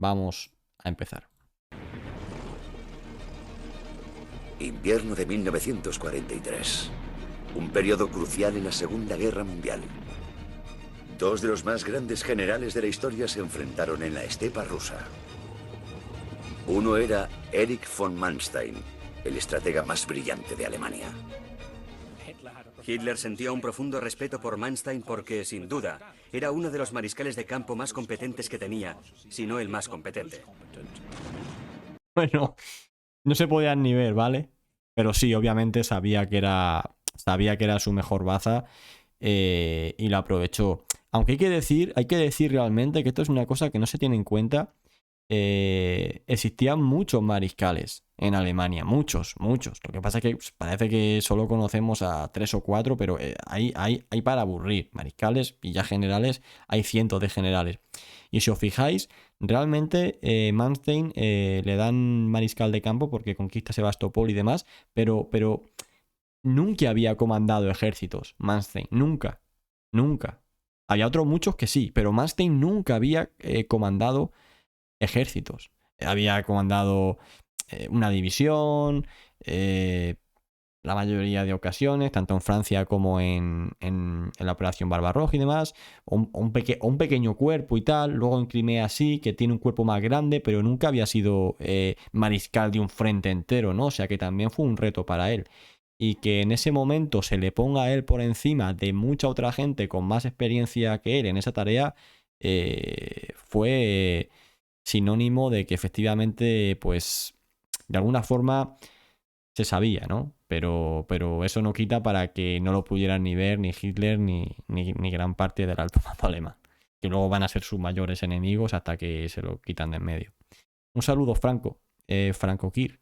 vamos a empezar. Invierno de 1943. Un periodo crucial en la Segunda Guerra Mundial. Dos de los más grandes generales de la historia se enfrentaron en la estepa rusa. Uno era Erich von Manstein, el estratega más brillante de Alemania. Hitler sentía un profundo respeto por Manstein porque, sin duda, era uno de los mariscales de campo más competentes que tenía, si no el más competente. Bueno, no se podían ni ver, ¿vale? Pero sí, obviamente sabía que era su mejor baza y la aprovechó. Aunque hay que decir realmente que esto es una cosa que no se tiene en cuenta. Existían muchos mariscales en Alemania, muchos. Lo que pasa es que parece que solo conocemos a 3 o 4, pero hay para aburrir. Mariscales y ya generales, hay cientos de generales. Y si os fijáis, realmente Manstein le dan mariscal de campo porque conquista Sebastopol y demás, pero nunca había comandado ejércitos, Manstein, nunca. Había otros muchos que sí, pero Manstein nunca había comandado ejércitos. Había comandado una división, la mayoría de ocasiones, tanto en Francia como en la Operación Barbarroja y demás, un pequeño cuerpo y tal. Luego en Crimea sí, que tiene un cuerpo más grande, pero nunca había sido mariscal de un frente entero, ¿no? O sea que también fue un reto para él. Y que en ese momento se le ponga a él por encima de mucha otra gente con más experiencia que él en esa tarea, fue sinónimo de que efectivamente, pues, de alguna forma se sabía, ¿no? Pero eso no quita para que no lo pudieran ni ver ni Hitler ni gran parte del alto mando alemán, que luego van a ser sus mayores enemigos hasta que se lo quitan de en medio. Un saludo, Franco. Franco Kir.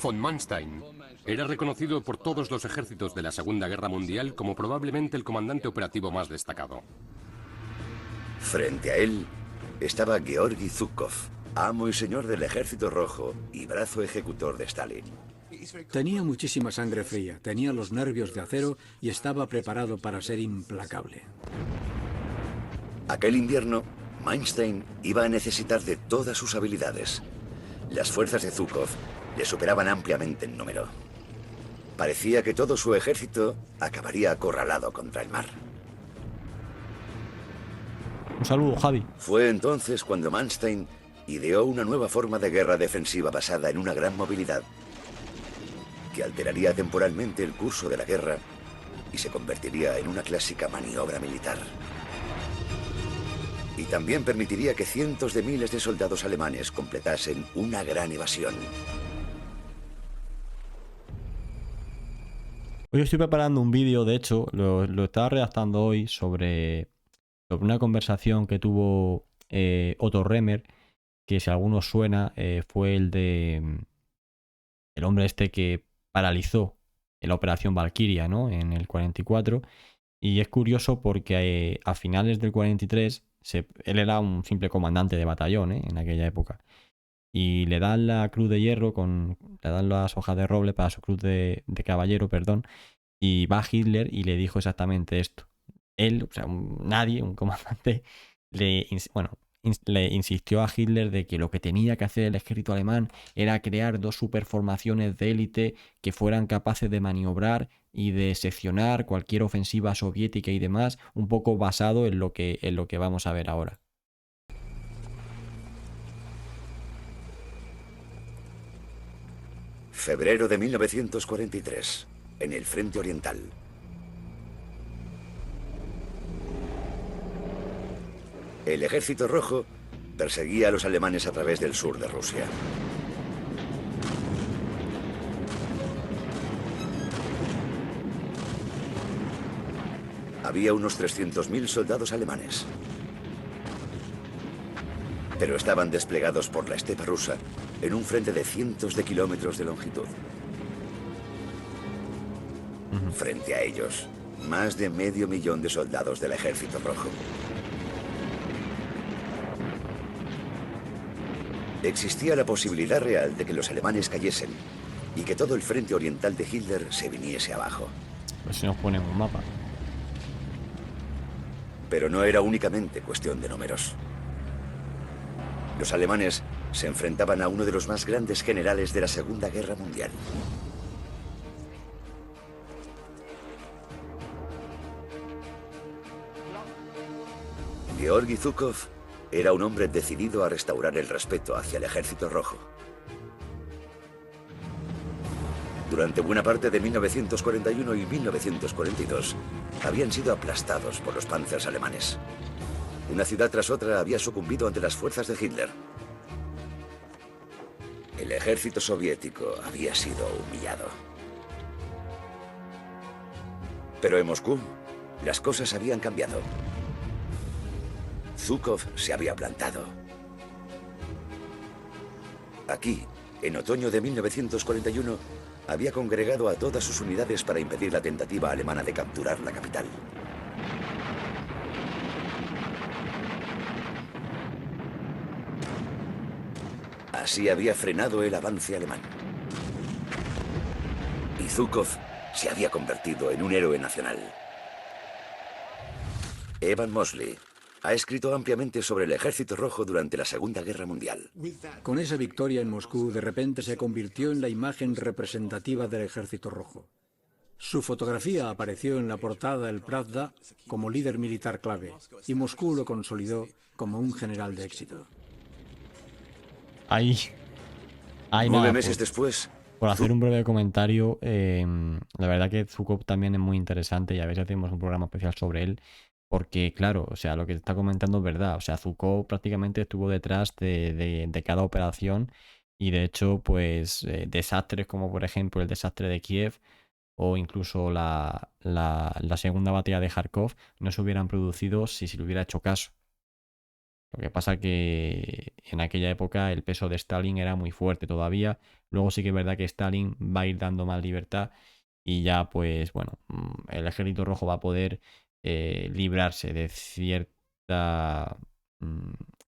Von Manstein era reconocido por todos los ejércitos de la Segunda Guerra Mundial como probablemente el comandante operativo más destacado. Frente a él estaba Georgi Zhukov, amo y señor del Ejército Rojo y brazo ejecutor de Stalin. Tenía muchísima sangre fría, tenía los nervios de acero y estaba preparado para ser implacable. Aquel invierno, Manstein iba a necesitar de todas sus habilidades. Las fuerzas de Zhukov le superaban ampliamente en número. Parecía que todo su ejército acabaría acorralado contra el mar. Un saludo, Javi. Fue entonces cuando Manstein ideó una nueva forma de guerra defensiva basada en una gran movilidad que alteraría temporalmente el curso de la guerra y se convertiría en una clásica maniobra militar. Y también permitiría que cientos de miles de soldados alemanes completasen una gran evasión. Hoy estoy preparando un vídeo, de hecho, lo estaba redactando hoy sobre una conversación que tuvo Otto Remer, que si a alguno suena, fue el de el hombre este que paralizó la Operación Valkyria, ¿no? En el 44. Y es curioso porque a finales del 43 él era un simple comandante de batallón, en aquella época. Y le dan la cruz de hierro, le dan las hojas de roble para su cruz de caballero, perdón. Y va Hitler y le dijo exactamente esto. Él, o sea, un comandante, le insistió a Hitler de que lo que tenía que hacer el ejército alemán era crear 2 superformaciones de élite que fueran capaces de maniobrar y de seccionar cualquier ofensiva soviética y demás, un poco basado en lo que vamos a ver ahora. Febrero de 1943, en el Frente Oriental. El Ejército Rojo perseguía a los alemanes a través del sur de Rusia. Había unos 300.000 soldados alemanes, pero estaban desplegados por la estepa rusa en un frente de cientos de kilómetros de longitud. Frente a ellos, más de 500.000 de soldados del Ejército Rojo. Existía la posibilidad real de que los alemanes cayesen y que todo el frente oriental de Hitler se viniese abajo. Pues si nos ponen un mapa. Pero no era únicamente cuestión de números. Los alemanes se enfrentaban a uno de los más grandes generales de la Segunda Guerra Mundial. Georgi Zhukov era un hombre decidido a restaurar el respeto hacia el Ejército Rojo. Durante buena parte de 1941 y 1942 habían sido aplastados por los panzers alemanes. Una ciudad tras otra había sucumbido ante las fuerzas de Hitler. El ejército soviético había sido humillado. Pero en Moscú, las cosas habían cambiado. Zhukov se había plantado. Aquí, en otoño de 1941, había congregado a todas sus unidades para impedir la tentativa alemana de capturar la capital. Así había frenado el avance alemán. Y Zhukov se había convertido en un héroe nacional. Evan Mosley ha escrito ampliamente sobre el Ejército Rojo durante la Segunda Guerra Mundial. Con esa victoria en Moscú, de repente se convirtió en la imagen representativa del Ejército Rojo. Su fotografía apareció en la portada del Pravda como líder militar clave, y Moscú lo consolidó como un general de éxito. Ahí 9 nada, meses después, por hacer un breve comentario, la verdad que Zhukov también es muy interesante y a veces hacemos un programa especial sobre él, porque claro, o sea, lo que está comentando es verdad, o sea, Zhukov prácticamente estuvo detrás de cada operación y de hecho, pues desastres como por ejemplo el desastre de Kiev o incluso la segunda batalla de Kharkov no se hubieran producido si se le hubiera hecho caso. Lo que pasa que en aquella época el peso de Stalin era muy fuerte todavía. Luego sí que es verdad que Stalin va a ir dando más libertad y ya pues bueno, el Ejército Rojo va a poder librarse de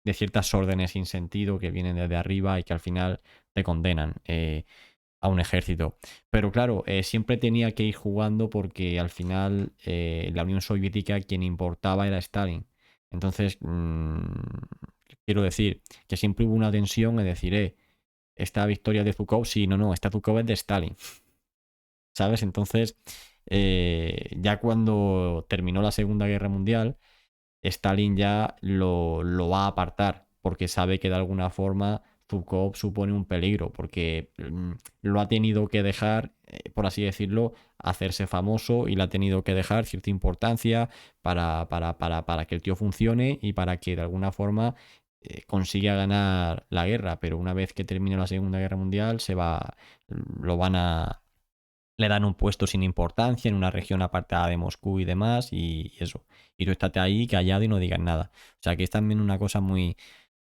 de ciertas órdenes sin sentido que vienen desde arriba y que al final te condenan a un ejército. Pero claro, siempre tenía que ir jugando porque al final la Unión Soviética quien importaba era Stalin. Entonces, quiero decir que siempre hubo una tensión, es decir, esta victoria de Zhukov, sí, no, esta Zhukov es de Stalin, ¿sabes? Entonces, ya cuando terminó la Segunda Guerra Mundial, Stalin ya lo va a apartar, porque sabe que de alguna forma Zhukov supone un peligro, porque lo ha tenido que dejar, por así decirlo, hacerse famoso y le ha tenido que dejar cierta importancia para que el tío funcione y para que de alguna forma consiga ganar la guerra. Pero una vez que termine la Segunda Guerra Mundial, le dan un puesto sin importancia en una región apartada de Moscú y demás, y eso. Y tú estate ahí callado y no digas nada. O sea que es también una cosa muy,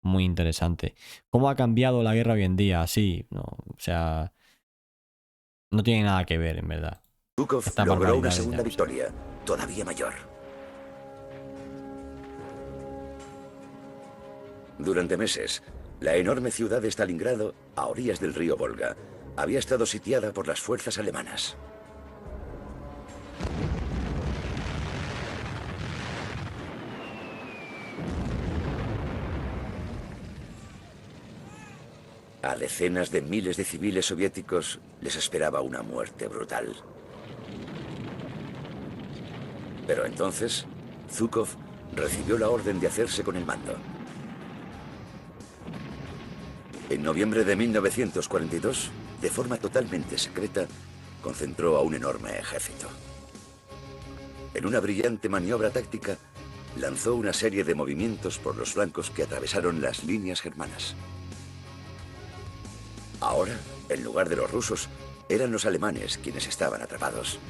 muy interesante. ¿Cómo ha cambiado la guerra hoy en día? Sí, no, o sea, no tiene nada que ver, en verdad. Zhukov Estas logró una barbaridades segunda ya, o sea. victoria, todavía mayor. Durante meses, la enorme ciudad de Stalingrado, a orillas del río Volga, había estado sitiada por las fuerzas alemanas. A decenas de miles de civiles soviéticos les esperaba una muerte brutal. Pero entonces, Zhukov recibió la orden de hacerse con el mando. En noviembre de 1942, de forma totalmente secreta, concentró a un enorme ejército. En una brillante maniobra táctica, lanzó una serie de movimientos por los flancos que atravesaron las líneas germanas. Ahora, en lugar de los rusos, eran los alemanes quienes estaban atrapados.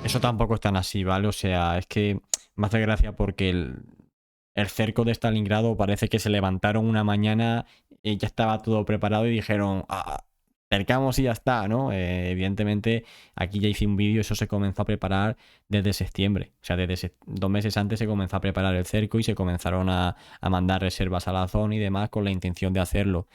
Eso tampoco es tan así, ¿vale? O sea, es que me hace gracia porque el cerco de Stalingrado parece que se levantaron una mañana y ya estaba todo preparado y dijeron, cercamos y ya está, ¿no? Evidentemente, aquí ya hice un vídeo, eso se comenzó a preparar desde septiembre. O sea, desde 2 meses antes se comenzó a preparar el cerco y se comenzaron a mandar reservas a la zona y demás con la intención de hacerlo.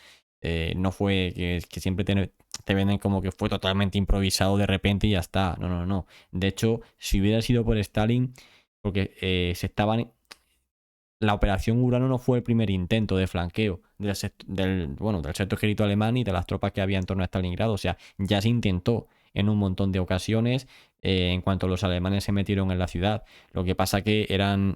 No fue que siempre te venden como que fue totalmente improvisado de repente y ya está. No, no, no. De hecho, si hubiera sido por Stalin, porque la operación Urano no fue el primer intento de flanqueo del sector ejército alemán y de las tropas que había en torno a Stalingrado. O sea, ya se intentó en un montón de ocasiones en cuanto los alemanes se metieron en la ciudad. Lo que pasa que eran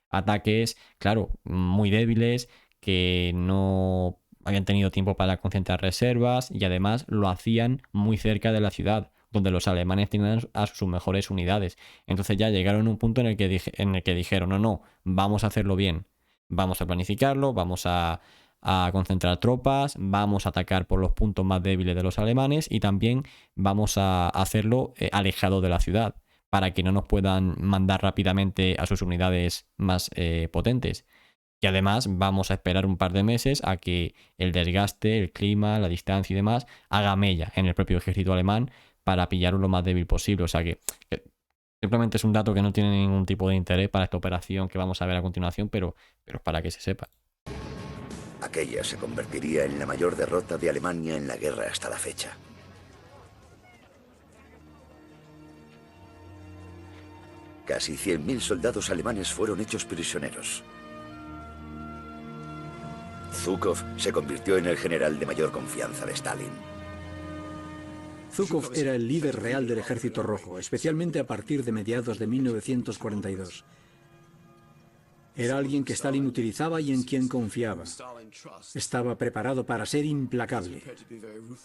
ataques, claro, muy débiles, que no habían tenido tiempo para concentrar reservas y además lo hacían muy cerca de la ciudad, donde los alemanes tenían a sus mejores unidades. Entonces ya llegaron a un punto en el que dijeron, no, no, vamos a hacerlo bien, vamos a planificarlo, vamos a concentrar tropas, vamos a atacar por los puntos más débiles de los alemanes y también vamos a hacerlo alejado de la ciudad, para que no nos puedan mandar rápidamente a sus unidades más potentes. Y además vamos a esperar un par de meses a que el desgaste, el clima, la distancia y demás haga mella en el propio ejército alemán para pillarlo lo más débil posible. O sea que simplemente es un dato que no tiene ningún tipo de interés para esta operación que vamos a ver a continuación, pero es para que se sepa. Aquella se convertiría en la mayor derrota de Alemania en la guerra hasta la fecha. Casi 100.000 soldados alemanes fueron hechos prisioneros. Zhukov se convirtió en el general de mayor confianza de Stalin. Zhukov era el líder real del Ejército Rojo, especialmente a partir de mediados de 1942. Era alguien que Stalin utilizaba y en quien confiaba. Estaba preparado para ser implacable.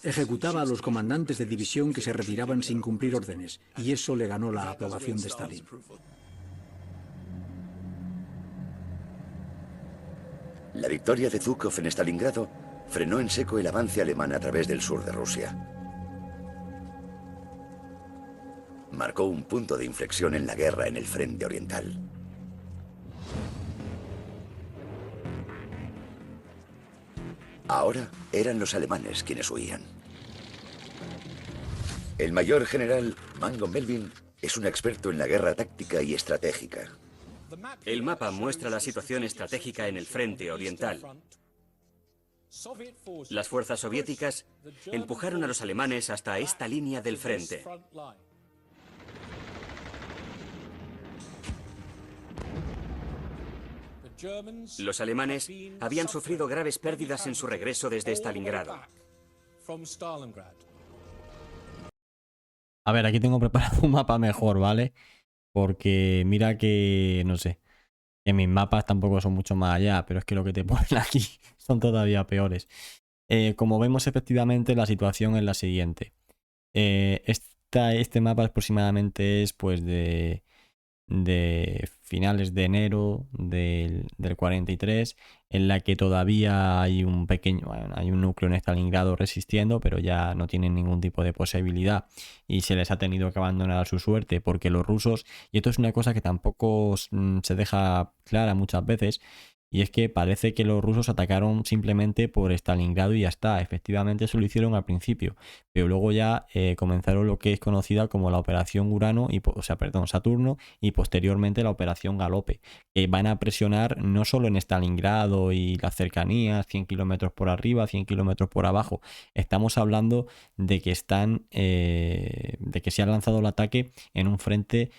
Ejecutaba a los comandantes de división que se retiraban sin cumplir órdenes, y eso le ganó la aprobación de Stalin. La victoria de Zhukov en Stalingrado frenó en seco el avance alemán a través del sur de Rusia. Marcó un punto de inflexión en la guerra en el frente oriental. Ahora eran los alemanes quienes huían. El mayor general Mango Melvin es un experto en la guerra táctica y estratégica. El mapa muestra la situación estratégica en el frente oriental. Las fuerzas soviéticas empujaron a los alemanes hasta esta línea del frente. Los alemanes habían sufrido graves pérdidas en su regreso desde Stalingrado. A ver, aquí tengo preparado un mapa mejor, ¿vale? Porque mira que, no sé, que mis mapas tampoco son mucho más allá, pero es que lo que te ponen aquí son todavía peores. Como vemos, efectivamente, la situación es la siguiente. Este mapa aproximadamente es pues de finales de enero del 43, en la que todavía hay un núcleo en Stalingrado resistiendo, pero ya no tienen ningún tipo de posibilidad y se les ha tenido que abandonar a su suerte, porque los rusos, y esto es una cosa que tampoco se deja clara muchas veces, y es que parece que los rusos atacaron simplemente por Stalingrado y ya está. Efectivamente eso lo hicieron al principio, pero luego ya comenzaron lo que es conocida como la Operación Urano, Saturno, y posteriormente la Operación Galope, que van a presionar no solo en Stalingrado y las cercanías, 100 kilómetros por arriba, 100 kilómetros por abajo. Estamos hablando de que de que se ha lanzado el ataque en un frente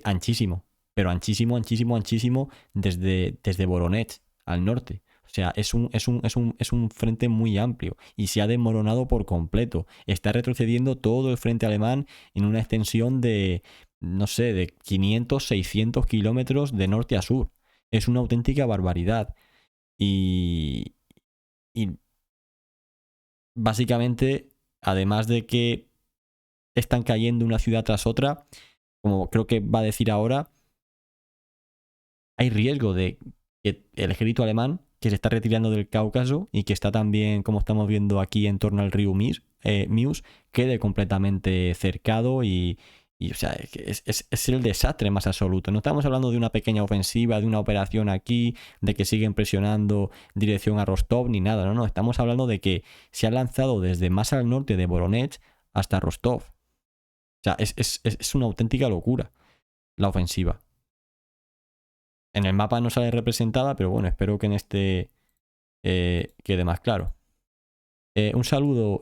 anchísimo. Pero anchísimo, anchísimo, anchísimo desde Voronezh al norte. O sea, es un frente muy amplio y se ha desmoronado por completo. Está retrocediendo todo el frente alemán en una extensión de, no sé, de 500, 600 kilómetros de norte a sur. Es una auténtica barbaridad. Y básicamente, además de que están cayendo una ciudad tras otra, como creo que va a decir ahora, hay riesgo de que el ejército alemán, que se está retirando del Cáucaso y que está también, como estamos viendo aquí, en torno al río Mius, quede completamente cercado y o sea, es el desastre más absoluto. No estamos hablando de una pequeña ofensiva, de una operación aquí, de que siguen presionando dirección a Rostov, ni nada. No, estamos hablando de que se ha lanzado desde más al norte de Voronezh hasta Rostov. O sea, es una auténtica locura la ofensiva. En el mapa no sale representada, pero bueno, espero que en este quede más claro. Un saludo,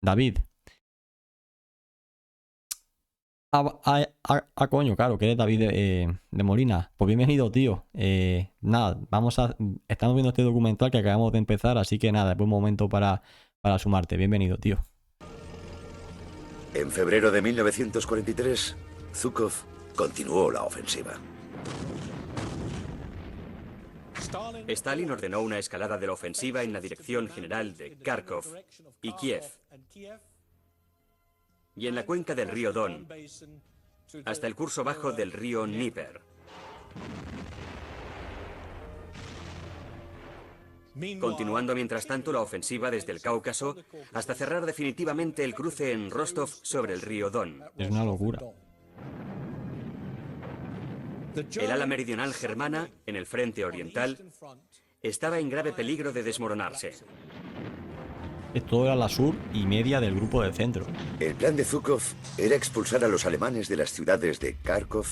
David. Coño, claro, que eres David de Molina. Pues bienvenido, tío. Nada, estamos viendo este documental que acabamos de empezar, así que nada, es buen momento para sumarte. Bienvenido, tío. En febrero de 1943, Zhukov continuó la ofensiva. Stalin ordenó una escalada de la ofensiva en la dirección general de Kharkov y Kiev, y en la cuenca del río Don, hasta el curso bajo del río Dnieper. Continuando mientras tanto la ofensiva desde el Cáucaso hasta cerrar definitivamente el cruce en Rostov sobre el río Don. Es una locura. El ala meridional germana, en el frente oriental, estaba en grave peligro de desmoronarse. Esto era la sur y media del grupo del centro. El plan de Zhukov era expulsar a los alemanes de las ciudades de Kharkov,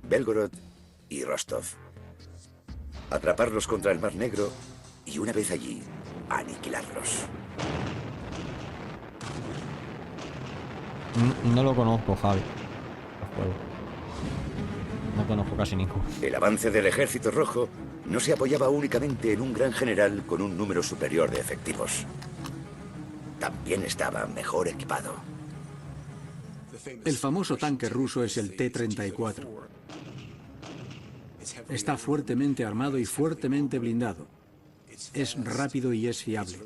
Belgorod y Rostov, atraparlos contra el Mar Negro y una vez allí, aniquilarlos. No lo conozco, Javi. El juego. No conozco casi ninguno. El avance del Ejército Rojo no se apoyaba únicamente en un gran general con un número superior de efectivos. También estaba mejor equipado. El famoso tanque ruso es el T-34. Está fuertemente armado y fuertemente blindado. Es rápido y es fiable.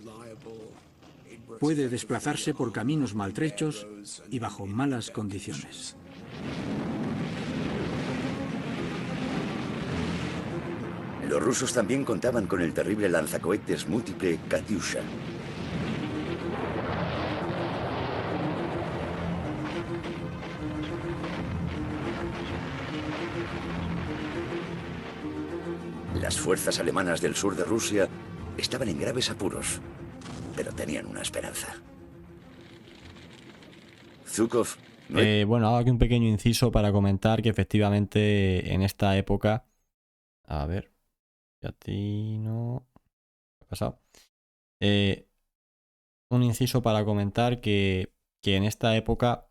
Puede desplazarse por caminos maltrechos y bajo malas condiciones. Los rusos también contaban con el terrible lanzacohetes múltiple Katyusha. Las fuerzas alemanas del sur de Rusia estaban en graves apuros, pero tenían una esperanza. Zhukov... Bueno, hago aquí un pequeño inciso para comentar que efectivamente en esta época... A ver... A ti no... ¿Qué ha pasado? Un inciso para comentar que en esta época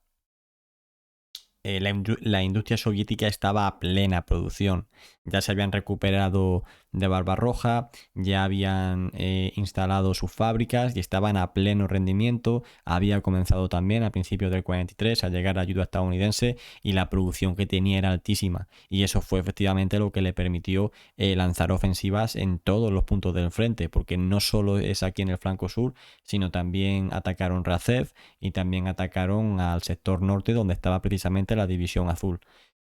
la industria soviética estaba a plena producción. Ya se habían recuperado de Barbarroja, ya habían instalado sus fábricas y estaban a pleno rendimiento. Había comenzado también a principios del 43 a llegar ayuda estadounidense y la producción que tenía era altísima. Y eso fue efectivamente lo que le permitió lanzar ofensivas en todos los puntos del frente, porque no solo es aquí en el flanco sur, sino también atacaron Razev y también atacaron al sector norte donde estaba precisamente la División Azul.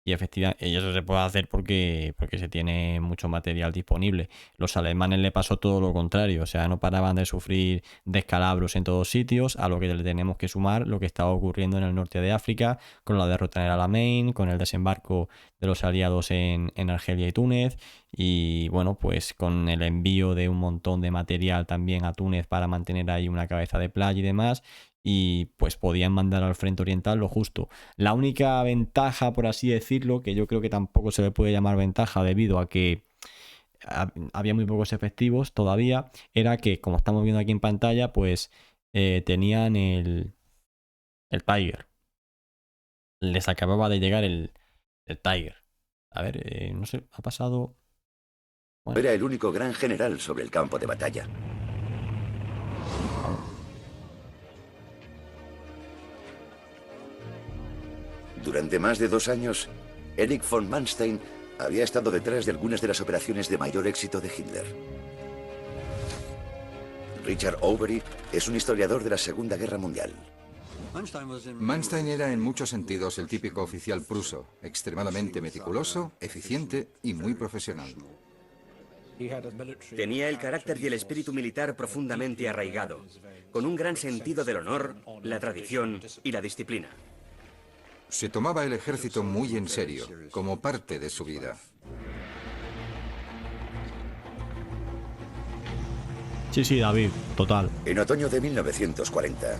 Y efectivamente, y eso se puede hacer porque se tiene mucho material disponible. Los alemanes le pasó todo lo contrario, o sea, no paraban de sufrir descalabros en todos sitios, a lo que le tenemos que sumar lo que estaba ocurriendo en el norte de África, con la derrota en el Alamein, con el desembarco de los aliados en Argelia y Túnez, y bueno, pues con el envío de un montón de material también a Túnez para mantener ahí una cabeza de playa y demás. Y pues podían mandar al frente oriental lo justo. La única ventaja, por así decirlo, que yo creo que tampoco se le puede llamar ventaja debido a que había muy pocos efectivos todavía, era que, como estamos viendo aquí en pantalla, pues tenían el Tiger. Les acababa de llegar el Tiger. A ver, no sé, ha pasado... Bueno. Era el único gran general sobre el campo de batalla. Durante más de 2 años, Erich von Manstein había estado detrás de algunas de las operaciones de mayor éxito de Hitler. Richard Overy es un historiador de la Segunda Guerra Mundial. Manstein era en muchos sentidos el típico oficial pruso, extremadamente meticuloso, eficiente y muy profesional. Tenía el carácter y el espíritu militar profundamente arraigado, con un gran sentido del honor, la tradición y la disciplina. Se tomaba el ejército muy en serio, como parte de su vida. Sí, David, total. En otoño de 1940,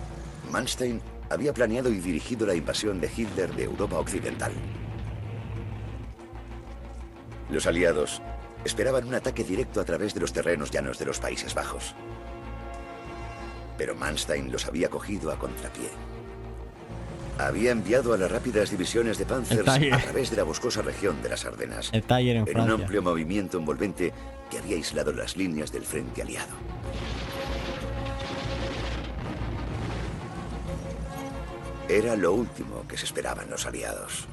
Manstein había planeado y dirigido la invasión de Hitler de Europa Occidental. Los aliados esperaban un ataque directo a través de los terrenos llanos de los Países Bajos. Pero Manstein los había cogido a contrapié. Había enviado a las rápidas divisiones de Panzers a través de la boscosa región de las Ardenas, en un Francia. amplio movimiento envolvente que había aislado las líneas del frente aliado. Era lo último que se esperaban los aliados.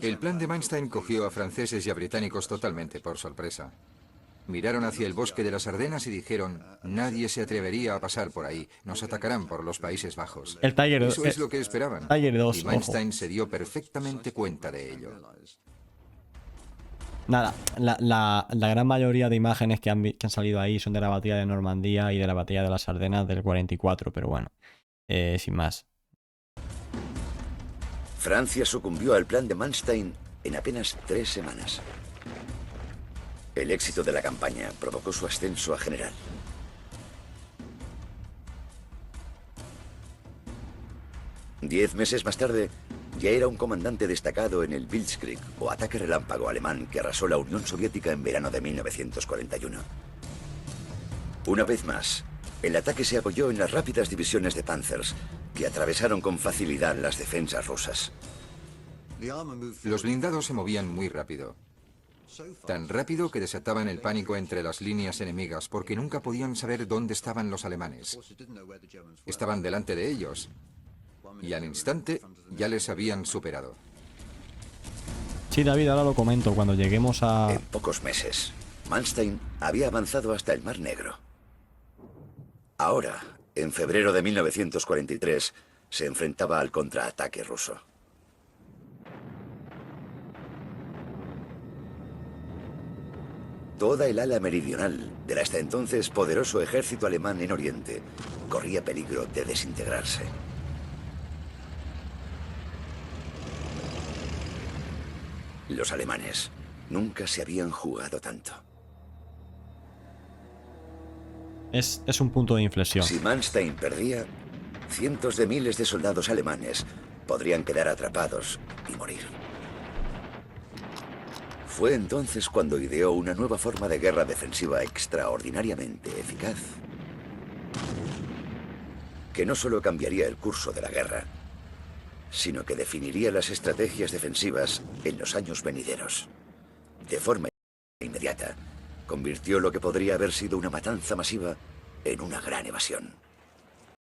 El plan de Manstein cogió a franceses y a británicos totalmente por sorpresa. Miraron hacia el bosque de las Ardenas y dijeron: nadie se atrevería a pasar por ahí, nos atacarán por los Países Bajos. El Tiger, Eso es lo que esperaban. Tiger 2, y Manstein se dio perfectamente cuenta de ello. Nada, la gran mayoría de imágenes que han salido ahí son de la batalla de Normandía y de la batalla de las Ardenas del 44, pero bueno, sin más. Francia sucumbió al plan de Manstein en apenas 3 semanas. El éxito de la campaña provocó su ascenso a general. Diez meses más tarde, ya era un comandante destacado en el Blitzkrieg, o ataque relámpago alemán que arrasó la Unión Soviética en verano de 1941. Una vez más, el ataque se apoyó en las rápidas divisiones de Panzers, que atravesaron con facilidad las defensas rusas. Los blindados se movían muy rápido. Tan rápido que desataban el pánico entre las líneas enemigas porque nunca podían saber dónde estaban los alemanes. Estaban delante de ellos y al instante ya les habían superado. Sí, David, ahora lo comento. Cuando lleguemos a... En pocos meses, Manstein había avanzado hasta el Mar Negro. Ahora, en febrero de 1943, se enfrentaba al contraataque ruso. Toda el ala meridional del hasta entonces poderoso ejército alemán en Oriente corría peligro de desintegrarse. Los alemanes nunca se habían jugado tanto. Es un punto de inflexión. Si Manstein perdía, cientos de miles de soldados alemanes podrían quedar atrapados y morir. Fue entonces cuando ideó una nueva forma de guerra defensiva extraordinariamente eficaz, que no solo cambiaría el curso de la guerra, sino que definiría las estrategias defensivas en los años venideros. De forma inmediata, convirtió lo que podría haber sido una matanza masiva en una gran evasión.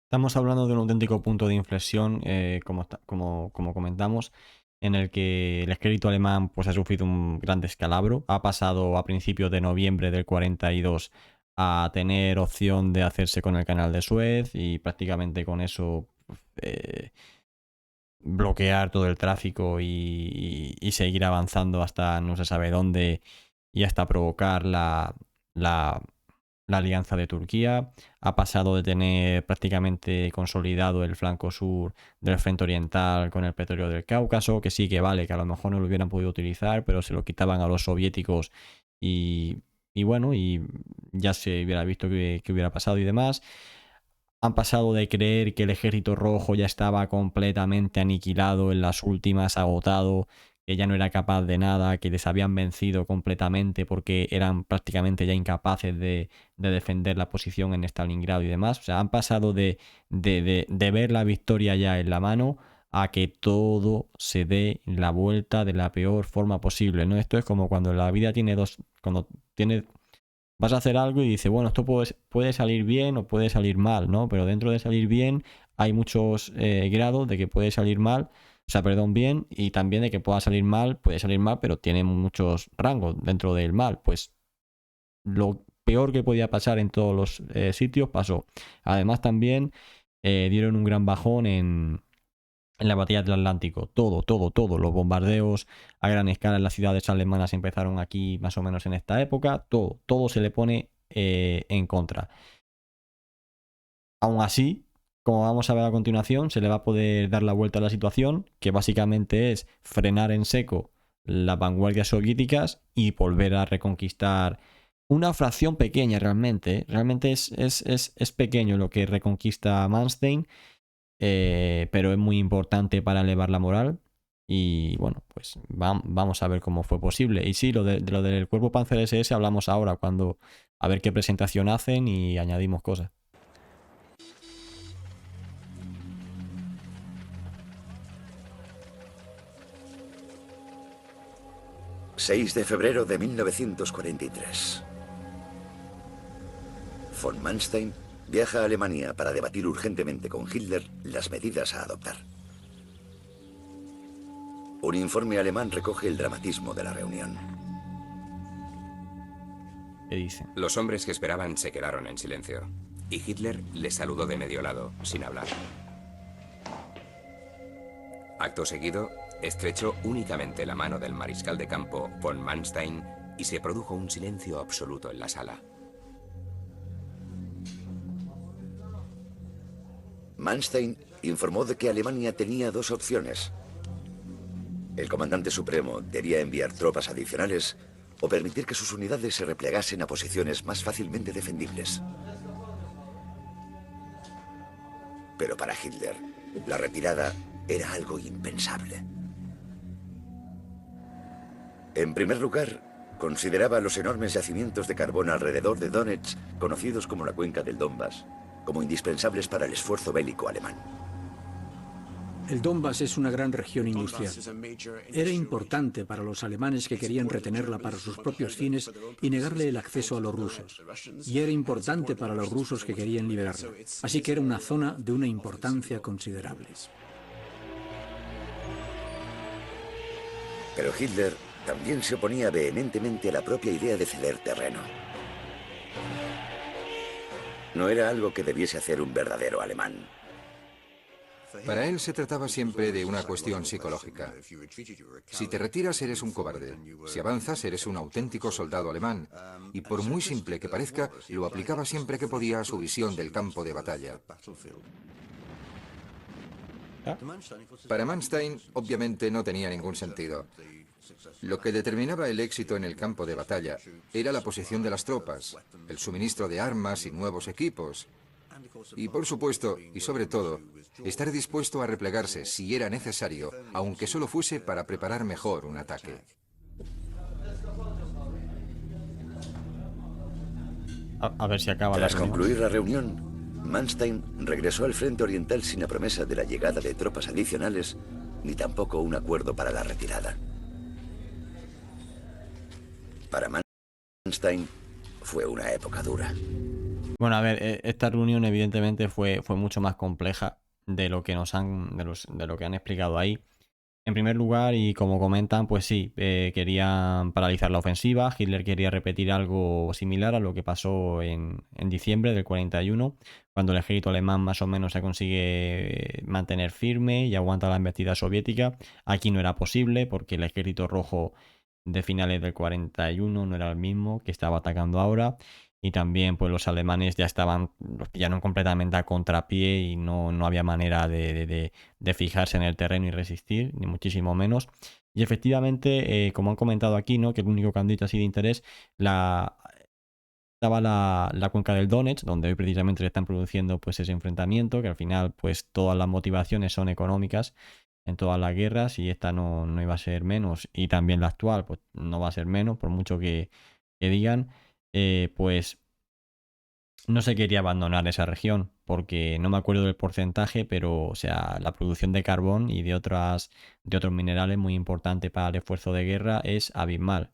Estamos hablando de un auténtico punto de inflexión, como comentamos, en el que el ejército alemán pues, ha sufrido un gran descalabro. Ha pasado a principios de noviembre del 42 a tener opción de hacerse con el canal de Suez y prácticamente con eso bloquear todo el tráfico y seguir avanzando hasta no se sabe dónde y hasta provocar la alianza de Turquía. Ha pasado de tener prácticamente consolidado el flanco sur del frente oriental con el petróleo del Cáucaso, que sí que vale, que a lo mejor no lo hubieran podido utilizar, pero se lo quitaban a los soviéticos y bueno, y ya se hubiera visto que hubiera pasado y demás. Han pasado de creer que el ejército rojo ya estaba completamente aniquilado en las últimas, agotado, que ya no era capaz de nada, que les habían vencido completamente porque eran prácticamente ya incapaces de defender la posición en Stalingrado y demás. O sea, han pasado de ver la victoria ya en la mano a que todo se dé la vuelta de la peor forma posible, ¿no? Esto es como cuando la vida tiene vas a hacer algo y dices, bueno, esto puede salir bien o puede salir mal, ¿no? Pero dentro de salir bien hay muchos grados de que puede salir mal. O sea, perdón, bien, y también de que puede salir mal, pero tiene muchos rangos dentro del mal. Pues lo peor que podía pasar en todos los sitios pasó. Además también dieron un gran bajón en la batalla del Atlántico. Todo. Los bombardeos a gran escala en las ciudades alemanas empezaron aquí más o menos en esta época. Todo se le pone en contra. Aún así, como vamos a ver a continuación, se le va a poder dar la vuelta a la situación, que básicamente es frenar en seco las vanguardias soviéticas y volver a reconquistar una fracción pequeña realmente. Realmente es pequeño lo que reconquista Manstein, pero es muy importante para elevar la moral. Y bueno, pues vamos a ver cómo fue posible. Y sí, lo del cuerpo Panzer SS hablamos ahora, cuando a ver qué presentación hacen y añadimos cosas. ...6 de febrero de 1943. Von Manstein viaja a Alemania para debatir urgentemente con Hitler las medidas a adoptar. Un informe alemán recoge el dramatismo de la reunión. ¿Qué dicen? Los hombres que esperaban se quedaron en silencio, y Hitler les saludó de medio lado, sin hablar. Acto seguido, estrechó únicamente la mano del mariscal de campo von Manstein y se produjo un silencio absoluto en la sala. Manstein informó de que Alemania tenía dos opciones. El comandante supremo debía enviar tropas adicionales o permitir que sus unidades se replegasen a posiciones más fácilmente defendibles. Pero para Hitler, la retirada era algo impensable. En primer lugar, consideraba los enormes yacimientos de carbón alrededor de Donetsk, conocidos como la cuenca del Donbass, como indispensables para el esfuerzo bélico alemán. El Donbass es una gran región industrial. Era importante para los alemanes que querían retenerla para sus propios fines y negarle el acceso a los rusos. Y era importante para los rusos que querían liberarla. Así que era una zona de una importancia considerable. Pero Hitler también se oponía vehementemente a la propia idea de ceder terreno. No era algo que debiese hacer un verdadero alemán. Para él se trataba siempre de una cuestión psicológica. Si te retiras eres un cobarde, si avanzas eres un auténtico soldado alemán, y por muy simple que parezca, lo aplicaba siempre que podía a su visión del campo de batalla. Para Manstein, obviamente no tenía ningún sentido. Lo que determinaba el éxito en el campo de batalla era la posición de las tropas, el suministro de armas y nuevos equipos. Y por supuesto, y sobre todo, estar dispuesto a replegarse si era necesario, aunque solo fuese para preparar mejor un ataque. A ver si acaba la Tras reunión. concluir la reunión, Manstein regresó al frente oriental sin la promesa de la llegada de tropas adicionales, ni tampoco un acuerdo para la retirada. Para Manstein fue una época dura. Bueno, a ver, esta reunión evidentemente fue mucho más compleja de lo que de lo que han explicado ahí. En primer lugar, y como comentan, pues sí, querían paralizar la ofensiva. Hitler quería repetir algo similar a lo que pasó en diciembre del 41, cuando el ejército alemán más o menos se consigue mantener firme y aguanta la embestida soviética. Aquí no era posible porque el ejército rojo de finales del 41 no era el mismo que estaba atacando ahora. Y también pues los alemanes ya los pillaron completamente a contrapié y no había manera de fijarse en el terreno y resistir, ni muchísimo menos. Y efectivamente, como han comentado aquí, ¿no?, que el único candidato así de interés estaba la cuenca del Donetsk, donde hoy precisamente se están produciendo pues ese enfrentamiento, que al final pues todas las motivaciones son económicas en todas las guerras, y esta no iba a ser menos, y también la actual pues no va a ser menos, por mucho que digan. Pues no se quería abandonar esa región, porque no me acuerdo del porcentaje, pero o sea, la producción de carbón y de otros minerales muy importante para el esfuerzo de guerra es abismal.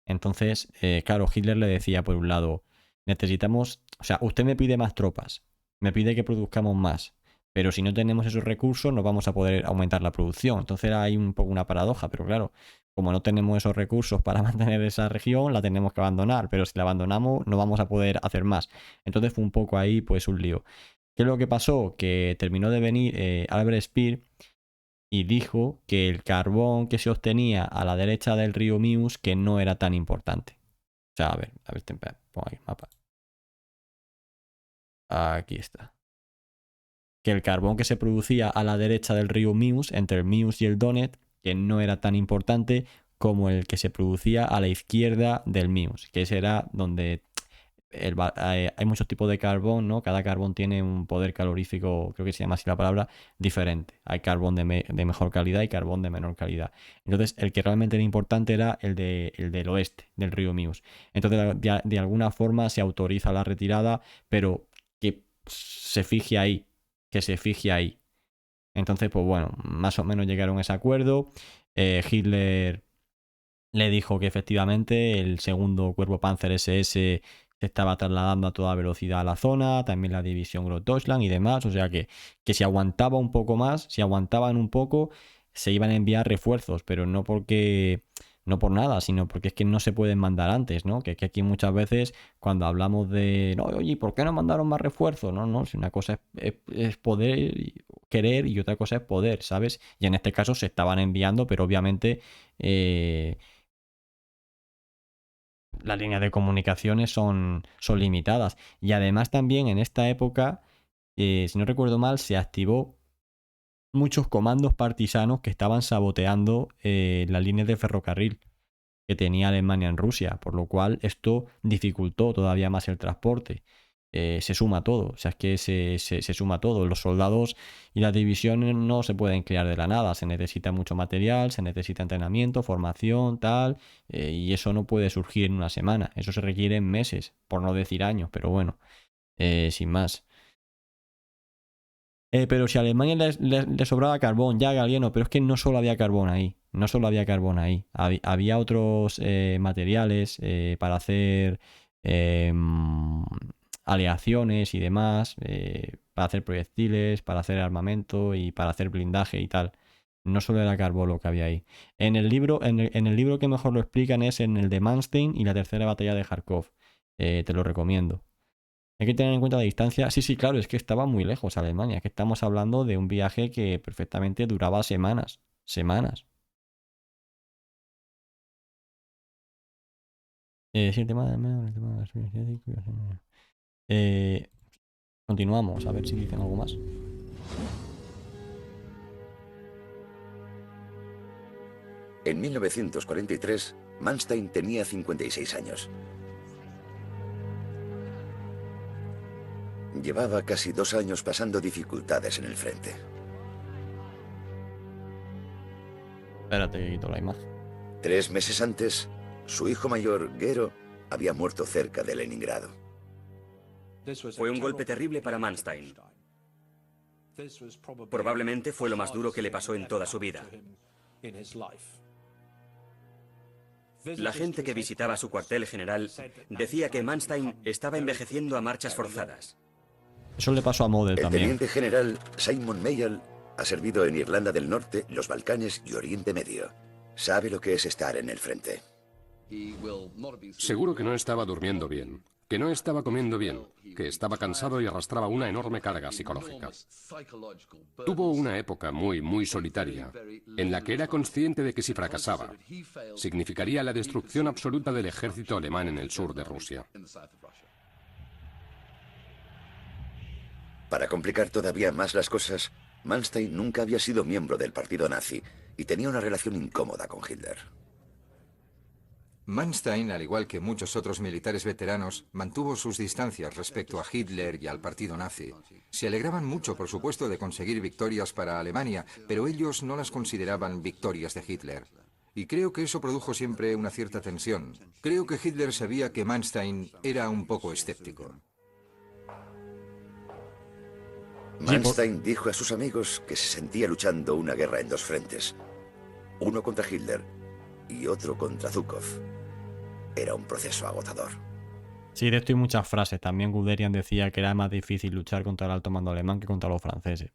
Entonces, claro, Hitler le decía por un lado, necesitamos, o sea, usted me pide más tropas, me pide que produzcamos más, pero si no tenemos esos recursos no vamos a poder aumentar la producción. Entonces hay un poco una paradoja, pero claro, como no tenemos esos recursos para mantener esa región, la tenemos que abandonar, pero si la abandonamos no vamos a poder hacer más. Entonces fue un poco ahí pues un lío. ¿Qué es lo que pasó? Que terminó de venir Albert Speer y dijo que el carbón que se obtenía a la derecha del río Mius que no era tan importante. O sea, a ver, pongo aquí el mapa. Aquí está. Que el carbón que se producía a la derecha del río Mius, entre el Mius y el Donetsk, que no era tan importante como el que se producía a la izquierda del Mius, que ese era donde hay muchos tipos de carbón, ¿no? Cada carbón tiene un poder calorífico, creo que se llama así la palabra, diferente. Hay carbón de mejor calidad y carbón de menor calidad. Entonces, el que realmente era importante era el del oeste, del río Meuse. Entonces, de alguna forma se autoriza la retirada, pero que se fije ahí, que se fije ahí. Entonces, pues bueno, más o menos llegaron a ese acuerdo. Hitler le dijo que efectivamente el segundo cuerpo Panzer SS se estaba trasladando a toda velocidad a la zona, también la división Großdeutschland y demás, o sea que si aguantaba un poco más, si aguantaban un poco, se iban a enviar refuerzos, pero no por nada, sino porque es que no se pueden mandar antes, ¿no? Que aquí muchas veces cuando hablamos de, no, oye, ¿por qué no mandaron más refuerzos? No, si una cosa es poder, querer, y otra cosa es poder, ¿sabes? Y en este caso se estaban enviando, pero obviamente las líneas de comunicaciones son limitadas. Y además también en esta época, si no recuerdo mal, se activó muchos comandos partisanos que estaban saboteando las líneas de ferrocarril que tenía Alemania en Rusia, por lo cual esto dificultó todavía más el transporte. Se suma todo, o sea, es que se suma todo. Los soldados y las divisiones no se pueden crear de la nada, se necesita mucho material, se necesita entrenamiento, formación, tal, y eso no puede surgir en una semana, eso se requiere en meses, por no decir años, pero bueno, sin más. Pero si a Alemania le sobraba carbón, ya Galieno, pero es que no solo había carbón ahí, no solo había carbón ahí, había otros materiales para hacer aleaciones y demás, para hacer proyectiles, para hacer armamento y para hacer blindaje y tal. No solo era carbón lo que había ahí. En el libro que mejor lo explican es en el de Manstein y la tercera batalla de Kharkov. Te lo recomiendo. Hay que tener en cuenta la distancia. Sí, claro, es que estaba muy lejos Alemania. Es que estamos hablando de un viaje que perfectamente duraba semanas. Semanas. Sí, el tema de... continuamos, a ver si dicen algo más. En 1943, Manstein tenía 56 años. Llevaba casi 2 años pasando dificultades en el frente. Espérate que quito la imagen. 3 meses antes, su hijo mayor, Gero, había muerto cerca de Leningrado. Fue un golpe terrible para Manstein. Probablemente fue lo más duro que le pasó en toda su vida. La gente que visitaba su cuartel general decía que Manstein estaba envejeciendo a marchas forzadas. Eso le pasó a Model El también. teniente general Simon Mayall ha servido en Irlanda del Norte, los Balcanes y Oriente Medio. Sabe lo que es estar en el frente. Seguro que no estaba durmiendo bien, que no estaba comiendo bien, que estaba cansado y arrastraba una enorme carga psicológica. Tuvo una época muy solitaria, en la que era consciente de que si fracasaba, significaría la destrucción absoluta del ejército alemán en el sur de Rusia. Para complicar todavía más las cosas, Manstein nunca había sido miembro del partido nazi y tenía una relación incómoda con Hitler. Manstein, al igual que muchos otros militares veteranos, mantuvo sus distancias respecto a Hitler y al partido nazi. Se alegraban mucho, por supuesto, de conseguir victorias para Alemania, pero ellos no las consideraban victorias de Hitler. Y creo que eso produjo siempre una cierta tensión. Creo que Hitler sabía que Manstein era un poco escéptico. Manstein dijo a sus amigos que se sentía luchando una guerra en 2 frentes. Uno contra Hitler y otro contra Zhukov. Era un proceso agotador. Sí, de esto hay muchas frases. También Guderian decía que era más difícil luchar contra el alto mando alemán que contra los franceses.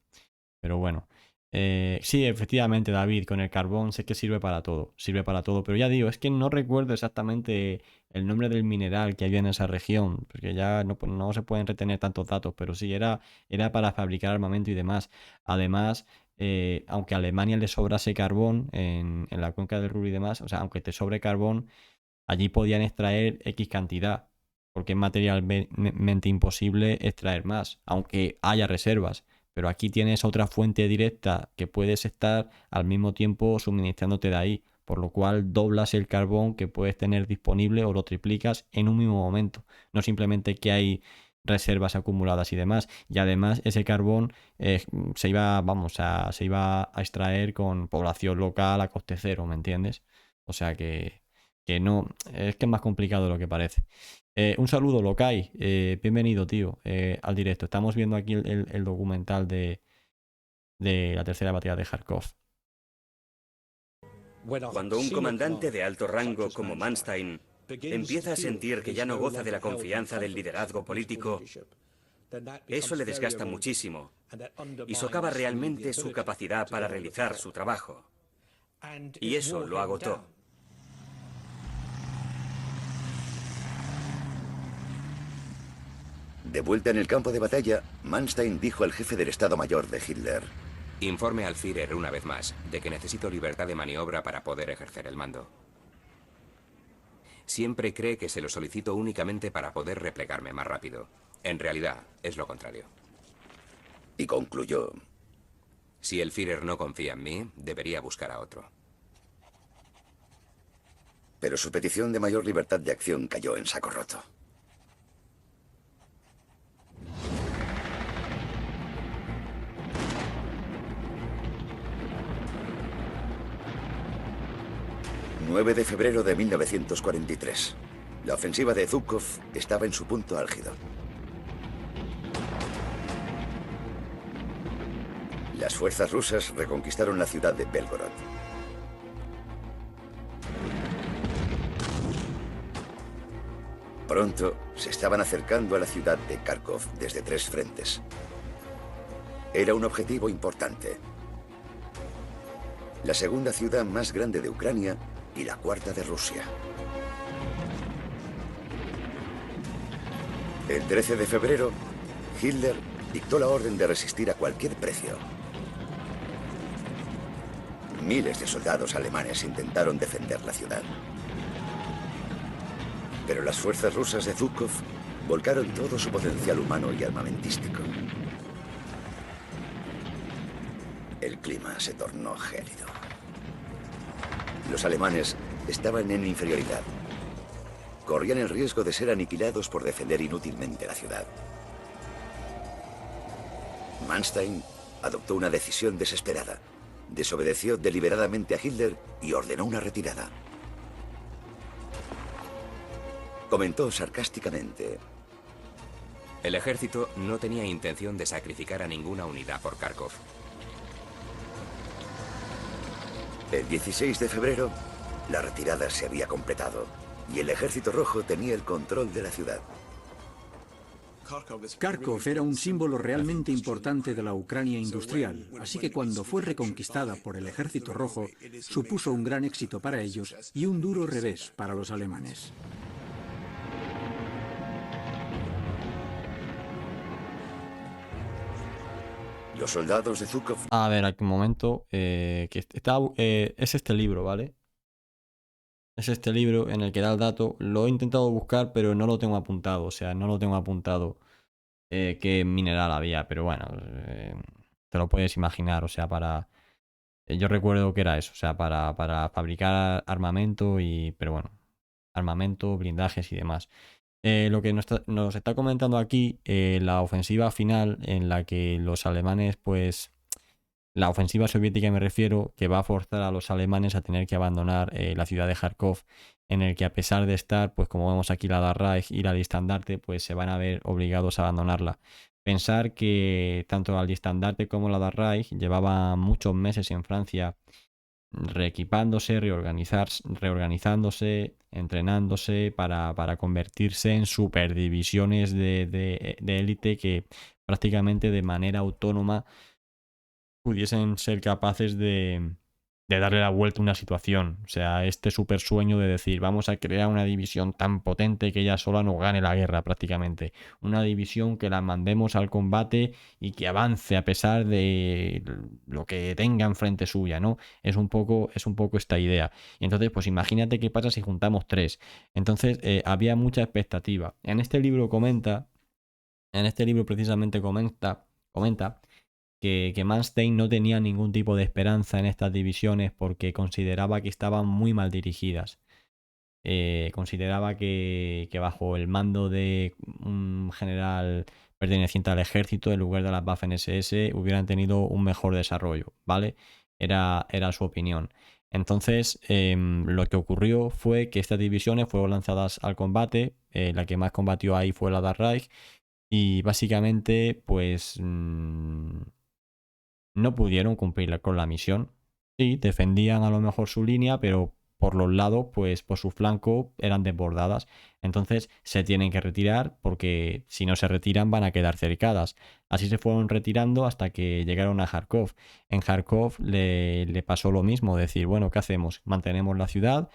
Pero bueno. Sí, efectivamente, David, con el carbón sé que sirve para todo. Sirve para todo. Pero ya digo, es que no recuerdo exactamente el nombre del mineral que había en esa región. Porque ya no se pueden retener tantos datos. Pero sí, era para fabricar armamento y demás. Además, aunque a Alemania le sobrase carbón en la cuenca del Ruhr y demás, o sea, aunque te sobre carbón, allí podían extraer X cantidad. Porque es materialmente imposible extraer más, aunque haya reservas. Pero aquí tienes otra fuente directa que puedes estar al mismo tiempo suministrándote de ahí. por lo cual doblas el carbón que puedes tener disponible o lo triplicas en un mismo momento. No simplemente que hay reservas acumuladas y demás. Y además ese carbón se iba a extraer con población local a coste cero, ¿me entiendes? O sea que no, es que es más complicado de lo que parece. Un saludo, Lokai. Bienvenido, tío, al directo. Estamos viendo aquí el documental de la tercera batalla de Kharkov. Cuando un comandante de alto rango como Manstein empieza a sentir que ya no goza de la confianza del liderazgo político, eso le desgasta muchísimo y socava realmente su capacidad para realizar su trabajo. Y eso lo agotó. De vuelta en el campo de batalla, Manstein dijo al jefe del Estado Mayor de Hitler: Informe al Führer una vez más de que necesito libertad de maniobra para poder ejercer el mando. Siempre cree que se lo solicito únicamente para poder replegarme más rápido. En realidad, es lo contrario. Y concluyó: Si el Führer no confía en mí, debería buscar a otro. Pero su petición de mayor libertad de acción cayó en saco roto. ...9 de febrero de 1943. La ofensiva de Zhukov estaba en su punto álgido. Las fuerzas rusas reconquistaron la ciudad de Belgorod. Pronto se estaban acercando a la ciudad de Kharkov desde 3 frentes. Era un objetivo importante. La segunda ciudad más grande de Ucrania y la cuarta de Rusia. El 13 de febrero, Hitler dictó la orden de resistir a cualquier precio. Miles de soldados alemanes intentaron defender la ciudad. Pero las fuerzas rusas de Zhukov volcaron todo su potencial humano y armamentístico. El clima se tornó gélido. Los alemanes estaban en inferioridad. Corrían el riesgo de ser aniquilados por defender inútilmente la ciudad. Manstein adoptó una decisión desesperada. Desobedeció deliberadamente a Hitler y ordenó una retirada. Comentó sarcásticamente: El ejército no tenía intención de sacrificar a ninguna unidad por Kharkov. El 16 de febrero, la retirada se había completado y el Ejército Rojo tenía el control de la ciudad. Kharkov era un símbolo realmente importante de la Ucrania industrial, así que cuando fue reconquistada por el Ejército Rojo, supuso un gran éxito para ellos y un duro revés para los alemanes. Los soldados de Zhukov... A ver, aquí un momento. Es este libro, ¿vale? Es este libro en el que da el dato. Lo he intentado buscar, pero no lo tengo apuntado. O sea, no lo tengo apuntado qué mineral había. Pero bueno, te lo puedes imaginar. O sea, yo recuerdo que era eso. O sea, para fabricar armamento pero bueno, armamento, blindajes y demás. Lo que nos está comentando aquí, la ofensiva final en la que los alemanes, pues, la ofensiva soviética me refiero, que va a forzar a los alemanes a tener que abandonar la ciudad de Kharkov, en el que a pesar de estar, pues como vemos aquí la Der Reich y la Listandarte, pues se van a ver obligados a abandonarla. Pensar que tanto la Listandarte como la Der Reich llevaban muchos meses en Francia reequipándose, reorganizándose, entrenándose para convertirse en superdivisiones de élite que prácticamente de manera autónoma pudiesen ser capaces de darle la vuelta a una situación. O sea, este super sueño de decir, vamos a crear una división tan potente que ella sola no gane la guerra prácticamente. Una división que la mandemos al combate y que avance a pesar de lo que tenga enfrente suya, ¿no? Es un poco esta idea. Y entonces, pues imagínate qué pasa si juntamos 3. Entonces, había mucha expectativa. En este libro precisamente comenta que Manstein no tenía ningún tipo de esperanza en estas divisiones porque consideraba que estaban muy mal dirigidas. Consideraba que bajo el mando de un general perteneciente al ejército en lugar de las Waffen-SS hubieran tenido un mejor desarrollo, ¿vale? Era su opinión. Entonces, lo que ocurrió fue que estas divisiones fueron lanzadas al combate. La que más combatió ahí fue la Dar Reich. Y básicamente, pues, no pudieron cumplir con la misión. Sí, defendían a lo mejor su línea, pero por los lados, pues por su flanco eran desbordadas. Entonces se tienen que retirar porque si no se retiran van a quedar cercadas. Así se fueron retirando hasta que llegaron a Kharkov. En Kharkov le pasó lo mismo, decir, bueno, ¿qué hacemos? Mantenemos la ciudad,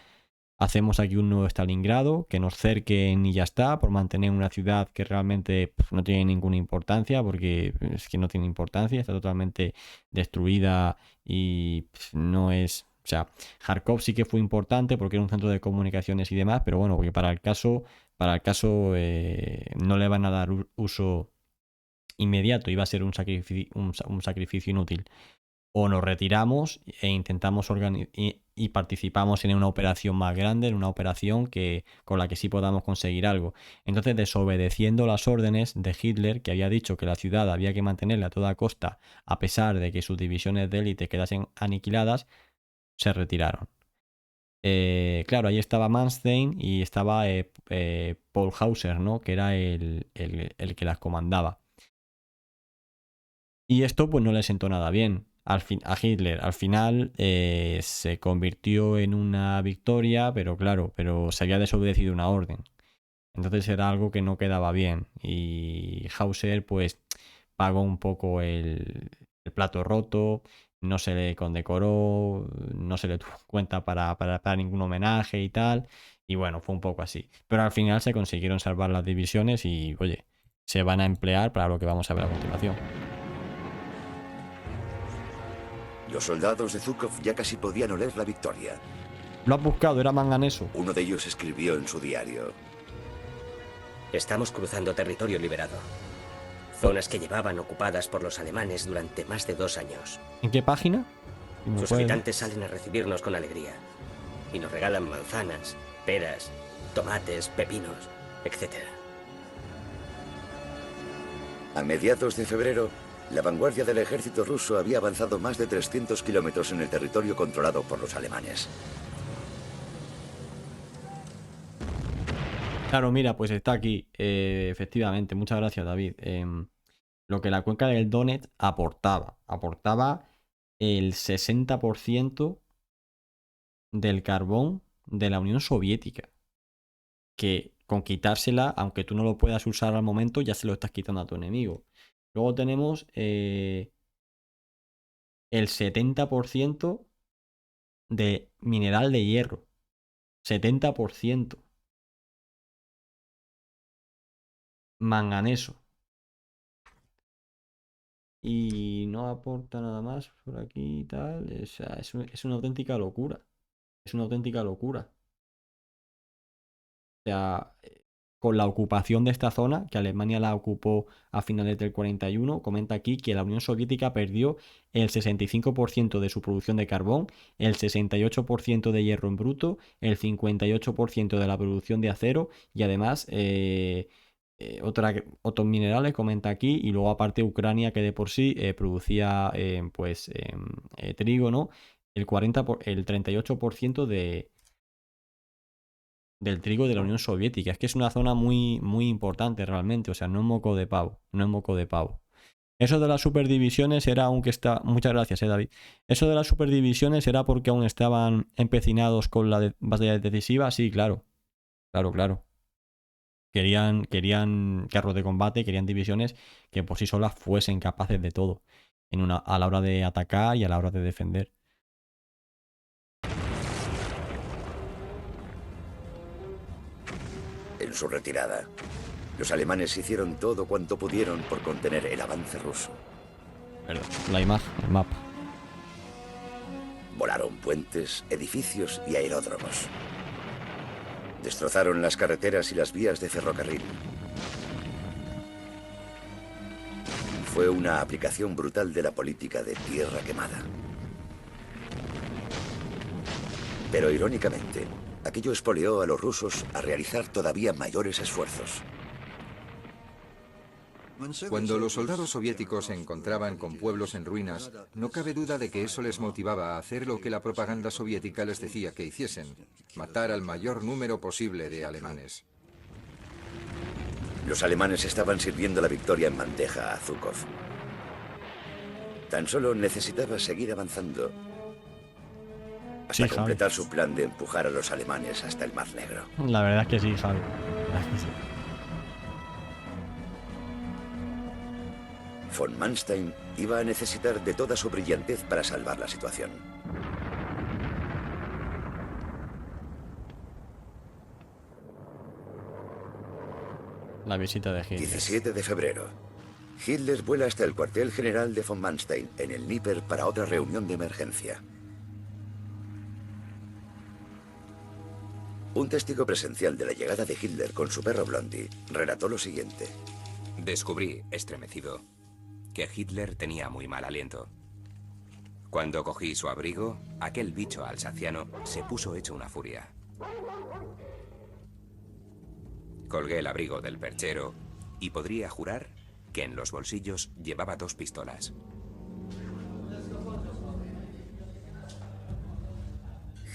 hacemos aquí un nuevo Stalingrado, que nos cerquen y ya está, por mantener una ciudad que realmente no tiene ninguna importancia, porque es que no tiene importancia, está totalmente destruida y no es... O sea, Kharkov sí que fue importante porque era un centro de comunicaciones y demás, pero bueno, porque para el caso no le van a dar uso inmediato, iba a ser un sacrificio inútil. O nos retiramos e intentamos y participamos en una operación más grande, en una operación con la que sí podamos conseguir algo. Entonces, desobedeciendo las órdenes de Hitler, que había dicho que la ciudad había que mantenerla a toda costa, a pesar de que sus divisiones de élite quedasen aniquiladas, se retiraron. Claro, ahí estaba Manstein y estaba Paul Hauser, ¿no? Que era el que las comandaba. Y esto pues no le sentó nada bien a Hitler. Al final se convirtió en una victoria, pero claro, se había desobedecido una orden. Entonces era algo que no quedaba bien. Y Hauser pues pagó un poco el plato roto. No se le condecoró, no se le tuvo en cuenta para ningún homenaje y tal. Y bueno, fue un poco así. Pero al final se consiguieron salvar las divisiones y, oye, se van a emplear para lo que vamos a ver a continuación. Los soldados de Zhukov ya casi podían oler la victoria. Lo has buscado, era manganeso. Uno de ellos escribió en su diario: estamos cruzando territorio liberado. Zonas que llevaban ocupadas por los alemanes durante más de 2 años. ¿En qué página? Sus habitantes salen a recibirnos con alegría. Y nos regalan manzanas, peras, tomates, pepinos, etc. A mediados de febrero, la vanguardia del ejército ruso había avanzado más de 300 kilómetros en el territorio controlado por los alemanes. Claro, mira, pues está aquí, efectivamente. Muchas gracias, David. Lo que la cuenca del Donetsk aportaba el 60% del carbón de la Unión Soviética. Que con quitársela, aunque tú no lo puedas usar al momento, ya se lo estás quitando a tu enemigo. Luego tenemos el 70% de mineral de hierro. 70%. Manganeso. Y no aporta nada más por aquí y tal. O sea, es una auténtica locura. Es una auténtica locura. O sea, con la ocupación de esta zona, que Alemania la ocupó a finales del 41, comenta aquí que la Unión Soviética perdió el 65% de su producción de carbón, el 68% de hierro en bruto, el 58% de la producción de acero y además otros minerales, comenta aquí, y luego aparte Ucrania, que de por sí producía trigo, ¿no? El 38% del trigo de la Unión Soviética. Es que es una zona muy, muy importante realmente, o sea, no es moco de pavo, no es moco de pavo. Eso de las superdivisiones era aunque está... Muchas gracias, David. Eso de las superdivisiones era porque aún estaban empecinados con la batalla decisiva. Sí, claro. Claro. Querían carros de combate, querían divisiones que por sí solas fuesen capaces de todo a la hora de atacar y a la hora de defender. En su retirada, los alemanes hicieron todo cuanto pudieron por contener el avance ruso. Perdón, la imagen, el mapa. Volaron puentes, edificios y aeródromos. Destrozaron las carreteras y las vías de ferrocarril. fue una aplicación brutal de la política de tierra quemada. Pero irónicamente, aquello expolió a los rusos a realizar todavía mayores esfuerzos. Cuando los soldados soviéticos se encontraban con pueblos en ruinas, no cabe duda de que eso les motivaba a hacer lo que la propaganda soviética les decía que hiciesen: matar al mayor número posible de alemanes. Los alemanes estaban sirviendo la victoria en bandeja a Zhukov. Tan solo necesitaba seguir avanzando hasta completar su plan de empujar a los alemanes hasta el Mar Negro. La verdad es que sí, Javi. La verdad es que sí. Von Manstein iba a necesitar de toda su brillantez para salvar la situación. La visita de Hitler. 17 de febrero. Hitler vuela hasta el cuartel general de von Manstein, en el Dnieper, para otra reunión de emergencia. Un testigo presencial de la llegada de Hitler con su perro Blondie relató lo siguiente. Descubrí, estremecido, que Hitler tenía muy mal aliento. Cuando cogí su abrigo, aquel bicho alsaciano se puso hecho una furia. Colgué el abrigo del perchero y podría jurar que en los bolsillos llevaba 2 pistolas.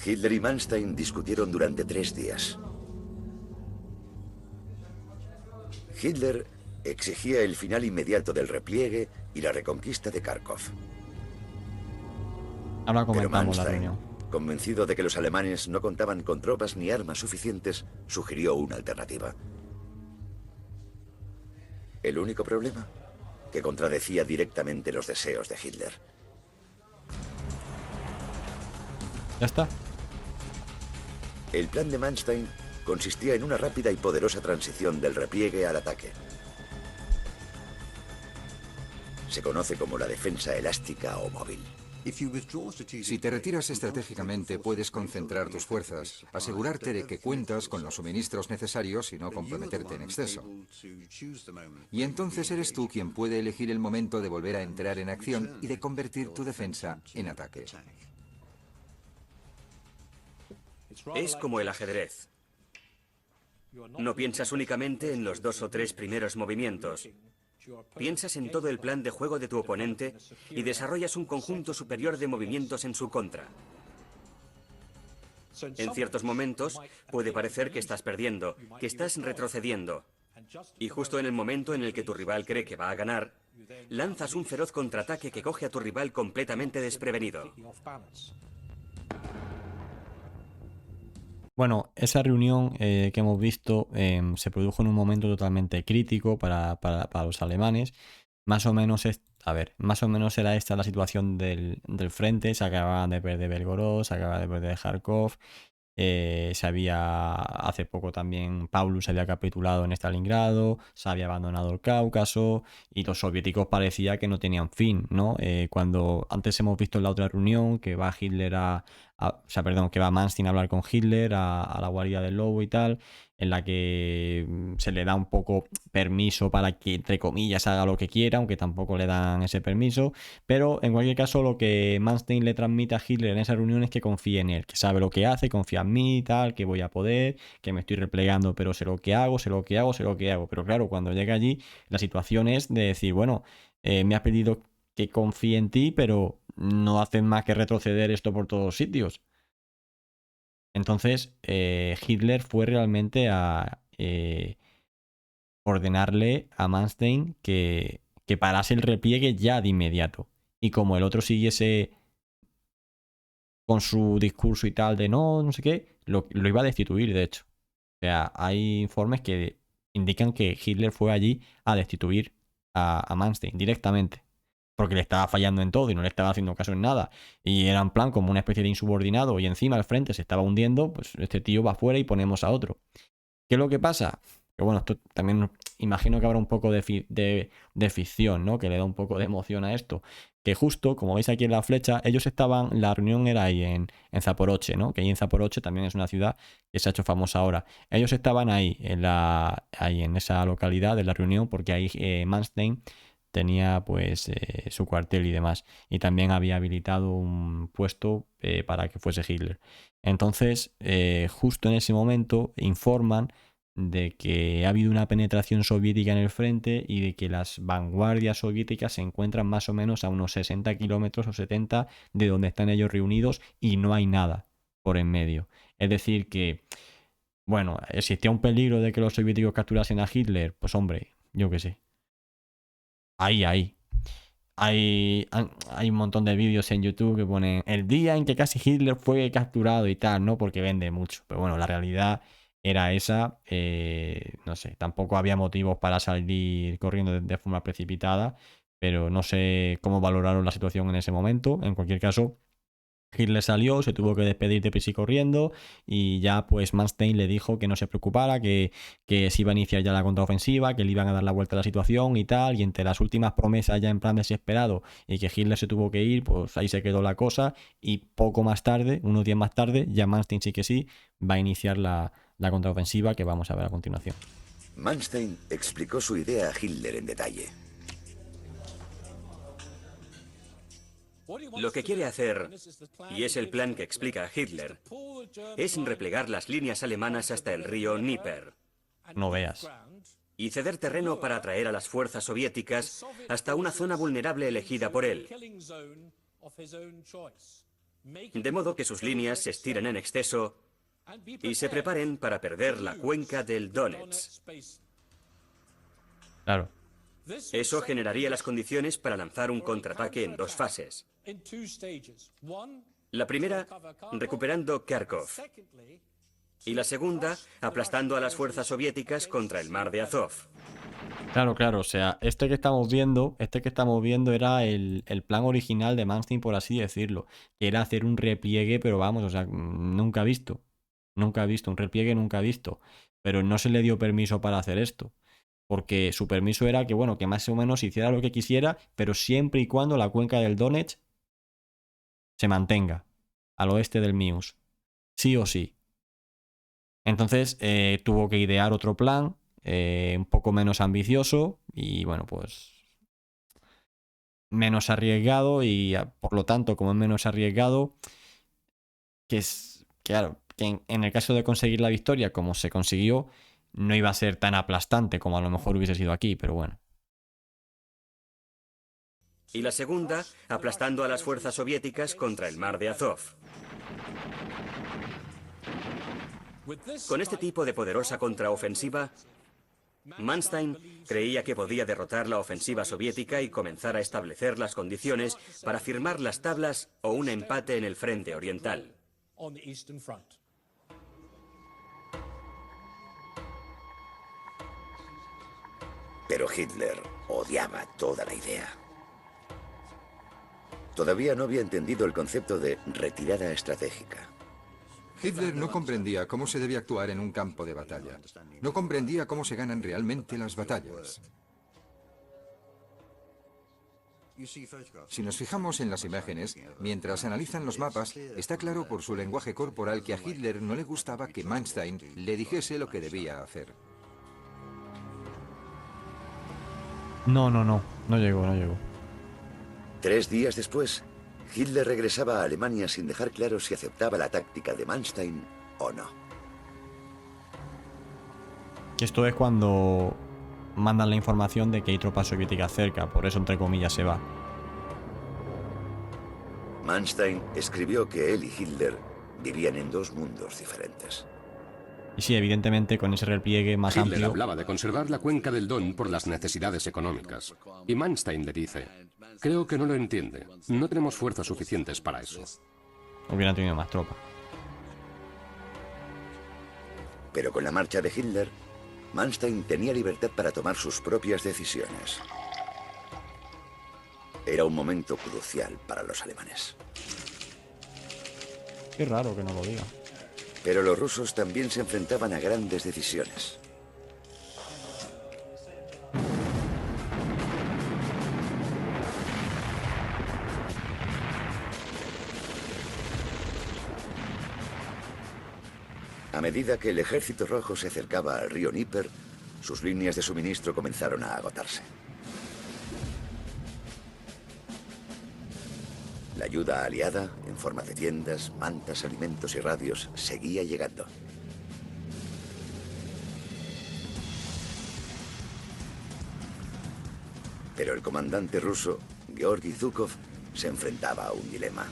Hitler y Manstein discutieron durante 3 días. Hitler exigía el final inmediato del repliegue y la reconquista de Kharkov. Ahora Pero comentamos la Manstein, reunión. convencido de que los alemanes no contaban con tropas ni armas suficientes, sugirió una alternativa. El único problema, que contradecía directamente los deseos de Hitler. Ya está. El plan de Manstein consistía en una rápida y poderosa transición del repliegue al ataque. Se conoce como la defensa elástica o móvil. Si te retiras estratégicamente, puedes concentrar tus fuerzas, asegurarte de que cuentas con los suministros necesarios y no comprometerte en exceso. Y entonces eres tú quien puede elegir el momento de volver a entrar en acción y de convertir tu defensa en ataque. Es como el ajedrez. No piensas únicamente en los 2 o 3 primeros movimientos. Piensas en todo el plan de juego de tu oponente y desarrollas un conjunto superior de movimientos en su contra. En ciertos momentos puede parecer que estás perdiendo, que estás retrocediendo. Y justo en el momento en el que tu rival cree que va a ganar, lanzas un feroz contraataque que coge a tu rival completamente desprevenido. Bueno, esa reunión que hemos visto se produjo en un momento totalmente crítico para los alemanes. Más o menos más o menos era esta la situación del frente. Se acababan de perder Belgorod, se acababa de perder Kharkov. Hace poco también Paulus había capitulado en Stalingrado, se había abandonado el Cáucaso y los soviéticos parecía que no tenían fin, ¿no? Cuando antes hemos visto en la otra reunión que va Hitler que va Manstein a hablar con Hitler a la guarida del Lobo y tal, en la que se le da un poco permiso para que, entre comillas, haga lo que quiera, aunque tampoco le dan ese permiso, pero en cualquier caso lo que Manstein le transmite a Hitler en esa reunión es que confíe en él, que sabe lo que hace, confía en mí y tal, que voy a poder, que me estoy replegando, pero sé lo que hago, sé lo que hago, sé lo que hago. Pero claro, cuando llega allí, la situación es de decir, bueno, me has pedido que confíe en ti, pero no hacen más que retroceder esto por todos sitios. Entonces, Hitler fue realmente a ordenarle a Manstein que parase el repliegue ya de inmediato. Y como el otro siguiese con su discurso y tal de no sé qué, lo iba a destituir, de hecho. O sea, hay informes que indican que Hitler fue allí a destituir a Manstein directamente. Porque le estaba fallando en todo y no le estaba haciendo caso en nada. Y era en plan como una especie de insubordinado y encima al frente se estaba hundiendo, pues este tío va fuera y ponemos a otro. ¿Qué es lo que pasa? Que bueno, esto también imagino que habrá un poco de ficción, ¿no? Que le da un poco de emoción a esto. Que justo, como veis aquí en la flecha, la reunión era ahí en Zaporozhye, ¿no? Que ahí en Zaporozhye también es una ciudad que se ha hecho famosa ahora. Ellos estaban ahí en esa localidad de la reunión porque ahí Manstein tenía pues su cuartel y demás. Y también había habilitado un puesto para que fuese Hitler. Entonces, justo en ese momento informan de que ha habido una penetración soviética en el frente y de que las vanguardias soviéticas se encuentran más o menos a unos 60 kilómetros o 70 de donde están ellos reunidos y no hay nada por en medio. Es decir que, bueno, ¿existía un peligro de que los soviéticos capturasen a Hitler? Pues hombre, yo qué sé. Ahí. Hay un montón de vídeos en YouTube que ponen el día en que casi Hitler fue capturado y tal, ¿no? Porque vende mucho. Pero bueno, la realidad era esa. No sé, tampoco había motivos para salir corriendo de forma precipitada. Pero no sé cómo valoraron la situación en ese momento. En cualquier caso, Hitler salió, se tuvo que despedir de prisa y corriendo y ya pues Manstein le dijo que no se preocupara, que se iba a iniciar ya la contraofensiva, que le iban a dar la vuelta a la situación y tal, y entre las últimas promesas ya en plan desesperado y que Hitler se tuvo que ir, pues ahí se quedó la cosa y poco más tarde, unos días más tarde, ya Manstein sí va a iniciar la contraofensiva que vamos a ver a continuación. Manstein explicó su idea a Hitler en detalle. Lo que quiere hacer, y es el plan que explica a Hitler, es replegar las líneas alemanas hasta el río Dnieper. No veas. Y ceder terreno para atraer a las fuerzas soviéticas hasta una zona vulnerable elegida por él. De modo que sus líneas se estiren en exceso y se preparen para perder la cuenca del Donetsk. Claro. Eso generaría las condiciones para lanzar un contraataque en dos fases. La primera, recuperando Kharkov. Y la segunda, aplastando a las fuerzas soviéticas contra el mar de Azov. Claro, o sea, este que estamos viendo era el plan original de Manstein, por así decirlo, que era hacer un repliegue, pero vamos, o sea, nunca visto, un repliegue nunca visto, pero no se le dio permiso para hacer esto. Porque su permiso era que, bueno, que más o menos hiciera lo que quisiera, pero siempre y cuando la cuenca del Donetsk se mantenga al oeste del Mius. Sí o sí. Entonces tuvo que idear otro plan, un poco menos ambicioso y, bueno, pues menos arriesgado y, por lo tanto, como es menos arriesgado, claro, que en el caso de conseguir la victoria, como se consiguió, no iba a ser tan aplastante como a lo mejor hubiese sido aquí, pero bueno. Y la segunda, aplastando a las fuerzas soviéticas contra el mar de Azov. Con este tipo de poderosa contraofensiva, Manstein creía que podía derrotar la ofensiva soviética y comenzar a establecer las condiciones para firmar las tablas o un empate en el frente oriental. Pero Hitler odiaba toda la idea. Todavía no había entendido el concepto de retirada estratégica. Hitler no comprendía cómo se debe actuar en un campo de batalla. No comprendía cómo se ganan realmente las batallas. Si nos fijamos en las imágenes, mientras analizan los mapas, está claro por su lenguaje corporal que a Hitler no le gustaba que Manstein le dijese lo que debía hacer. No llegó. 3 días después, Hitler regresaba a Alemania sin dejar claro si aceptaba la táctica de Manstein o no. Esto es cuando mandan la información de que hay tropas soviéticas cerca, por eso entre comillas se va. Manstein escribió que él y Hitler vivían en 2 mundos diferentes. Y sí, evidentemente con ese repliegue más Hitler amplio. hablaba de conservar la cuenca del Don por las necesidades económicas. Y Manstein le dice, creo que no lo entiende. No tenemos fuerzas suficientes para eso. Hubieran tenido más tropas. Pero con la marcha de Hitler, Manstein tenía libertad para tomar sus propias decisiones. Era un momento crucial para los alemanes. Qué raro que no lo diga. Pero los rusos también se enfrentaban a grandes decisiones. A medida que el Ejército Rojo se acercaba al río Dnieper, sus líneas de suministro comenzaron a agotarse. La ayuda aliada, en forma de tiendas, mantas, alimentos y radios, seguía llegando. Pero el comandante ruso, Georgi Zhukov, se enfrentaba a un dilema.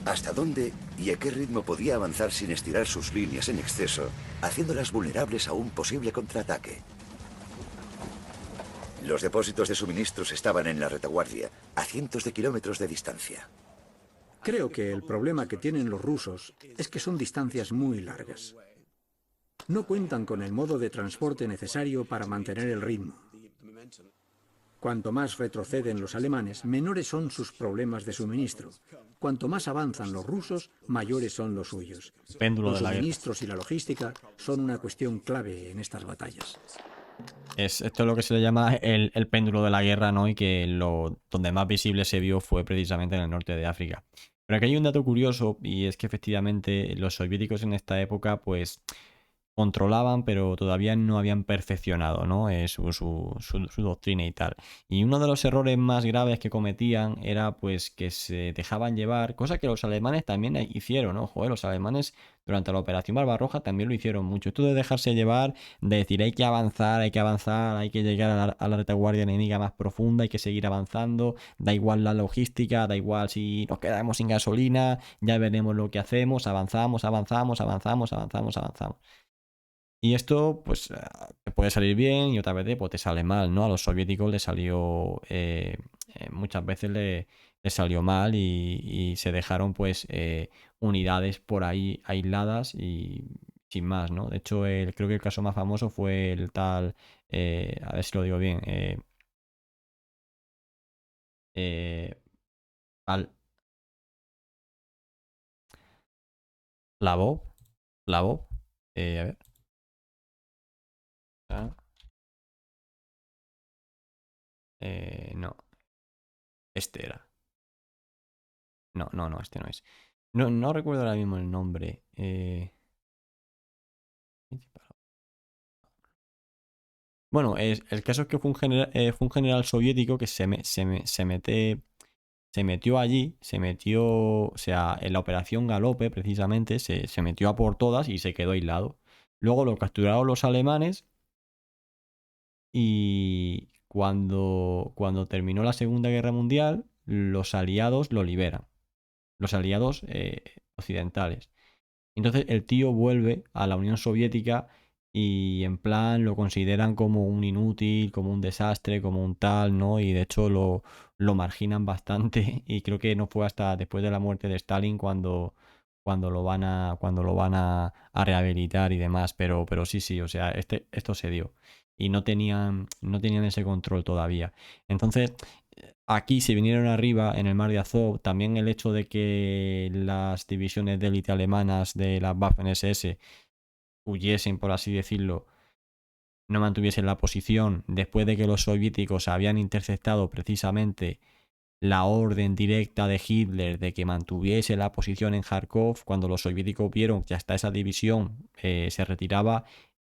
¿Hasta dónde y a qué ritmo podía avanzar sin estirar sus líneas en exceso, haciéndolas vulnerables a un posible contraataque? Los depósitos de suministros estaban en la retaguardia, a cientos de kilómetros de distancia. Creo que el problema que tienen los rusos es que son distancias muy largas. No cuentan con el modo de transporte necesario para mantener el ritmo. Cuanto más retroceden los alemanes, menores son sus problemas de suministro. Cuanto más avanzan los rusos, mayores son los suyos. Péndulo Los de la guerra. suministros y la logística son una cuestión clave en estas batallas. Esto es lo que se le llama el péndulo de la guerra, ¿no? Y que donde más visible se vio fue precisamente en el norte de África. Pero aquí hay un dato curioso, y es que efectivamente los soviéticos en esta época, pues, controlaban, pero todavía no habían perfeccionado, ¿no? Su doctrina y tal. Y uno de los errores más graves que cometían era pues que se dejaban llevar, cosa que los alemanes también hicieron, ¿no? Joder, los alemanes durante la Operación Barbarroja también lo hicieron mucho. Esto de dejarse llevar, de decir hay que avanzar, hay que llegar a la retaguardia enemiga más profunda, hay que seguir avanzando, da igual la logística, da igual si nos quedamos sin gasolina, ya veremos lo que hacemos, avanzamos. Y esto, pues, te puede salir bien y otra vez pues, te sale mal, ¿no? A los soviéticos les salió, muchas veces le salió mal y se dejaron, pues, unidades por ahí aisladas y sin más, ¿no? De hecho, creo que el caso más famoso fue el tal, a ver si lo digo bien, eh, Al- Lavov, Lavov, a ver. Ah, no, este era. No, este no es. No recuerdo ahora mismo el nombre. Bueno, el caso es que fue un general soviético que se metió allí, o sea, en la operación Galope, precisamente, se metió a por todas y se quedó aislado. Luego lo capturaron los alemanes y cuando terminó la Segunda Guerra Mundial, los aliados lo liberan. Los aliados occidentales. Entonces el tío vuelve a la Unión Soviética y en plan lo consideran como un inútil, como un desastre, como un tal, ¿no? Y de hecho lo marginan bastante y creo que no fue hasta después de la muerte de Stalin cuando lo van a rehabilitar y demás, pero sí, o sea, esto se dio y no tenían ese control todavía. Entonces, aquí se vinieron arriba en el mar de Azov. También el hecho de que las divisiones de élite alemanas de la Waffen-SS huyesen, por así decirlo, no mantuviesen la posición después de que los soviéticos habían interceptado precisamente la orden directa de Hitler de que mantuviese la posición en Kharkov. Cuando los soviéticos vieron que hasta esa división se retiraba,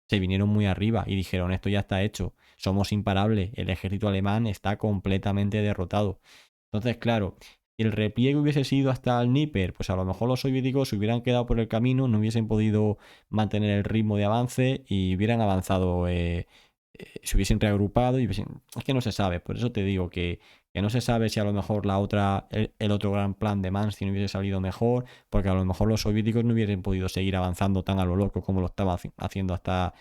se vinieron muy arriba y dijeron esto ya está hecho, somos imparables, el ejército alemán está completamente derrotado. Entonces, claro, si el repliegue hubiese sido hasta el Dnieper, pues a lo mejor los soviéticos se hubieran quedado por el camino, no hubiesen podido mantener el ritmo de avance y hubieran avanzado, se hubiesen reagrupado es que no se sabe, por eso te digo que no se sabe si a lo mejor el otro gran plan de Manstein hubiese salido mejor, porque a lo mejor los soviéticos no hubiesen podido seguir avanzando tan a lo loco como lo estaban haciendo hasta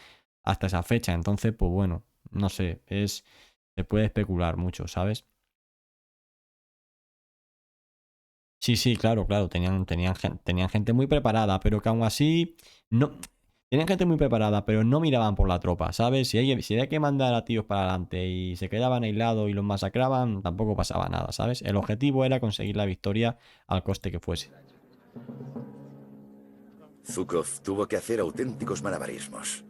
esa fecha. Entonces, pues bueno, no sé, se puede especular mucho, ¿sabes? Sí, claro, tenían gente muy preparada, pero que aún así no. Tenían gente muy preparada, pero no miraban por la tropa, ¿sabes? Si hay que mandar a tíos para adelante y se quedaban aislados y los masacraban, tampoco pasaba nada, ¿sabes? El objetivo era conseguir la victoria al coste que fuese. Zhukov tuvo que hacer auténticos malabarismos.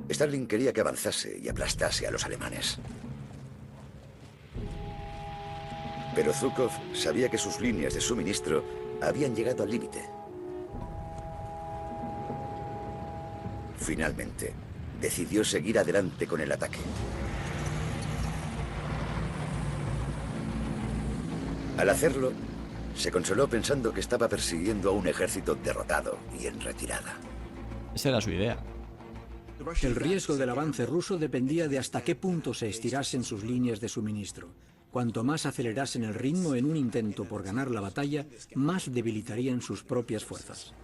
Stalin quería que avanzase y aplastase a los alemanes. Pero Zhukov sabía que sus líneas de suministro habían llegado al límite. Finalmente, decidió seguir adelante con el ataque. Al hacerlo, se consoló pensando que estaba persiguiendo a un ejército derrotado y en retirada. Esa era su idea. El riesgo del avance ruso dependía de hasta qué punto se estirasen sus líneas de suministro. Cuanto más acelerasen el ritmo en un intento por ganar la batalla, más debilitarían sus propias fuerzas.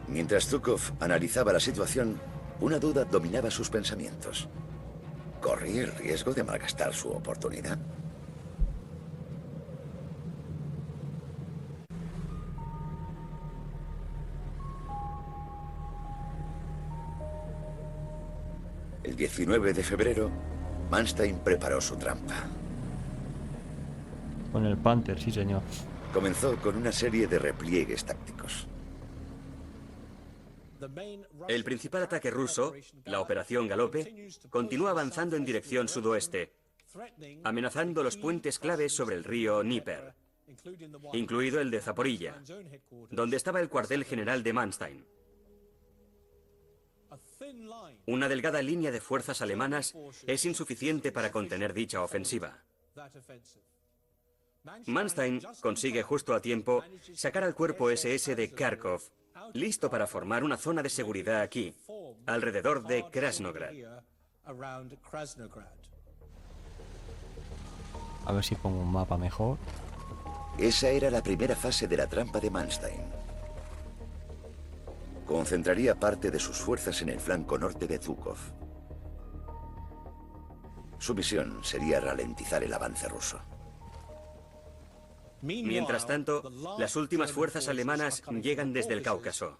Mientras Zhukov analizaba la situación, una duda dominaba sus pensamientos. ¿Corría el riesgo de malgastar su oportunidad? El 19 de febrero, Manstein preparó su trampa. Con el Panther, sí señor. Comenzó con una serie de repliegues tácticos. El principal ataque ruso, la Operación Galope, continúa avanzando en dirección sudoeste, amenazando los puentes claves sobre el río Dnieper, incluido el de Zaporilla, donde estaba el cuartel general de Manstein. Una delgada línea de fuerzas alemanas es insuficiente para contener dicha ofensiva. Manstein consigue justo a tiempo sacar al cuerpo SS de Kharkov, listo para formar una zona de seguridad aquí, alrededor de Krasnograd. A ver si pongo un mapa mejor. Esa era la primera fase de la trampa de Manstein. Concentraría parte de sus fuerzas en el flanco norte de Zhukov. Su misión sería ralentizar el avance ruso. Mientras tanto, las últimas fuerzas alemanas llegan desde el Cáucaso,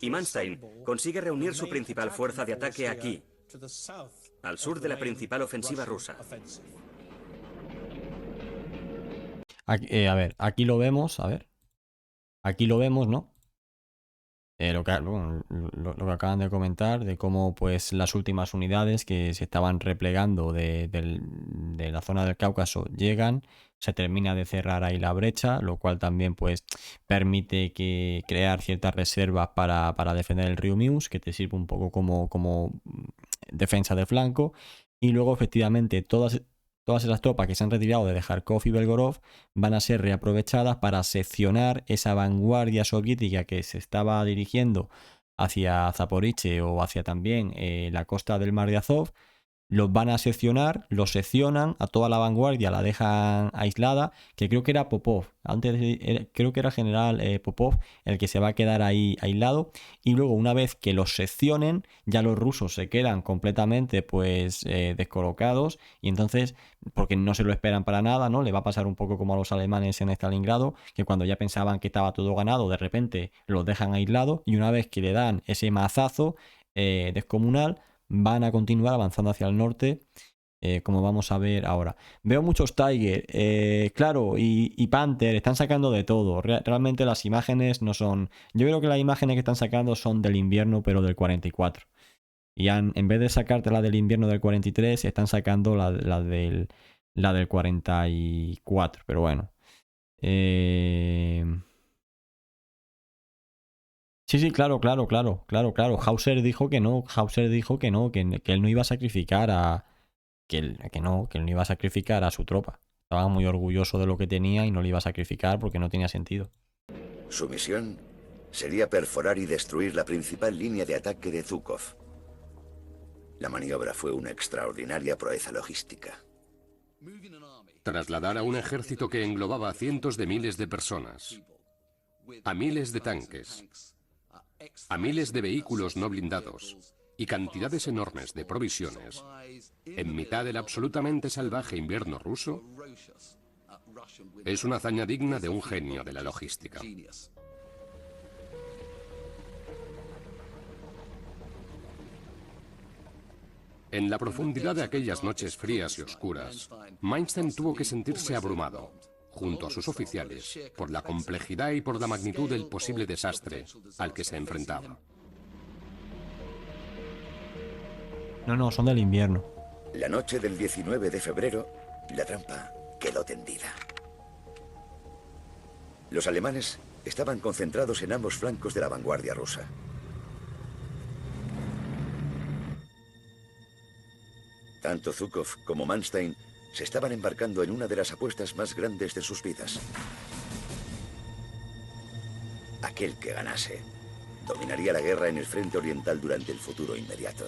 y Manstein consigue reunir su principal fuerza de ataque aquí, al sur de la principal ofensiva rusa. Aquí, a ver, aquí lo vemos, a ver. Aquí lo vemos, ¿no? Lo que acaban de comentar, de cómo pues las últimas unidades que se estaban replegando de la zona del Cáucaso llegan, se termina de cerrar ahí la brecha, lo cual también pues permite crear ciertas reservas para defender el río Mius, que te sirve un poco como defensa de flanco, y luego efectivamente todas esas tropas que se han retirado de Kharkov y Belgorod van a ser reaprovechadas para seccionar esa vanguardia soviética que se estaba dirigiendo hacia Zaporizhzhia o hacia también la costa del Mar de Azov. Los van a seccionar, los seccionan, a toda la vanguardia la dejan aislada, que creo que era Popov, creo que era el general Popov el que se va a quedar ahí aislado, y luego una vez que los seccionen, ya los rusos se quedan completamente pues descolocados, y entonces, porque no se lo esperan para nada, ¿no? Le va a pasar un poco como a los alemanes en Stalingrado, que cuando ya pensaban que estaba todo ganado, de repente los dejan aislados, y una vez que le dan ese mazazo descomunal, van a continuar avanzando hacia el norte, como vamos a ver ahora. Veo muchos Tiger, claro, y Panther, están sacando de todo. Realmente las imágenes no son... Yo creo que las imágenes que están sacando son del invierno, pero del 44. Y en vez de sacarte la del invierno del 43, están sacando la del 44. Pero bueno. Sí, claro. Hauser dijo que no. Que él no iba a sacrificar que él no iba a sacrificar a su tropa. Estaba muy orgulloso de lo que tenía y no le iba a sacrificar porque no tenía sentido. Su misión sería perforar y destruir la principal línea de ataque de Zhukov. La maniobra fue una extraordinaria proeza logística. Trasladar a un ejército que englobaba a cientos de miles de personas, a miles de tanques, a miles de vehículos no blindados y cantidades enormes de provisiones en mitad del absolutamente salvaje invierno ruso es una hazaña digna de un genio de la logística. En la profundidad de aquellas noches frías y oscuras, Manstein tuvo que sentirse abrumado, junto a sus oficiales, por la complejidad y por la magnitud del posible desastre al que se enfrentaba. No, son del invierno. La noche del 19 de febrero, la trampa quedó tendida. Los alemanes estaban concentrados en ambos flancos de la vanguardia rusa. Tanto Zhukov como Manstein se estaban embarcando en una de las apuestas más grandes de sus vidas. Aquel que ganase dominaría la guerra en el frente oriental durante el futuro inmediato.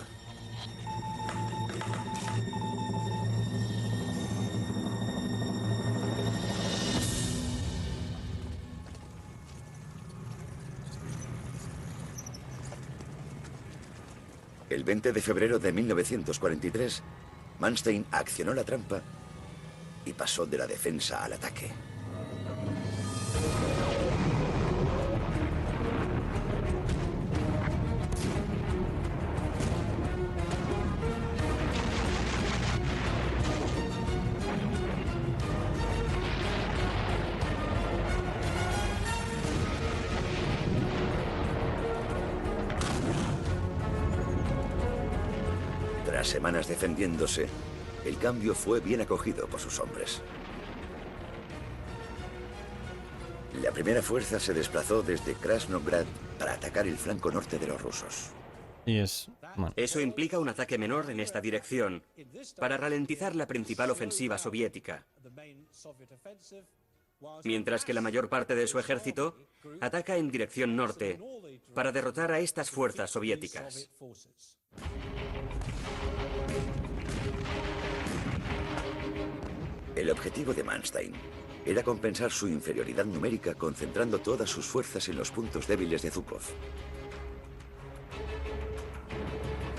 El 20 de febrero de 1943, Manstein accionó la trampa y pasó de la defensa al ataque. Tras semanas defendiéndose, el cambio fue bien acogido por sus hombres. La primera fuerza se desplazó desde Krasnograd para atacar el flanco norte de los rusos. Bueno, Eso implica un ataque menor en esta dirección, para ralentizar la principal ofensiva soviética, mientras que la mayor parte de su ejército ataca en dirección norte, para derrotar a estas fuerzas soviéticas. El objetivo de Manstein era compensar su inferioridad numérica concentrando todas sus fuerzas en los puntos débiles de Zhukov.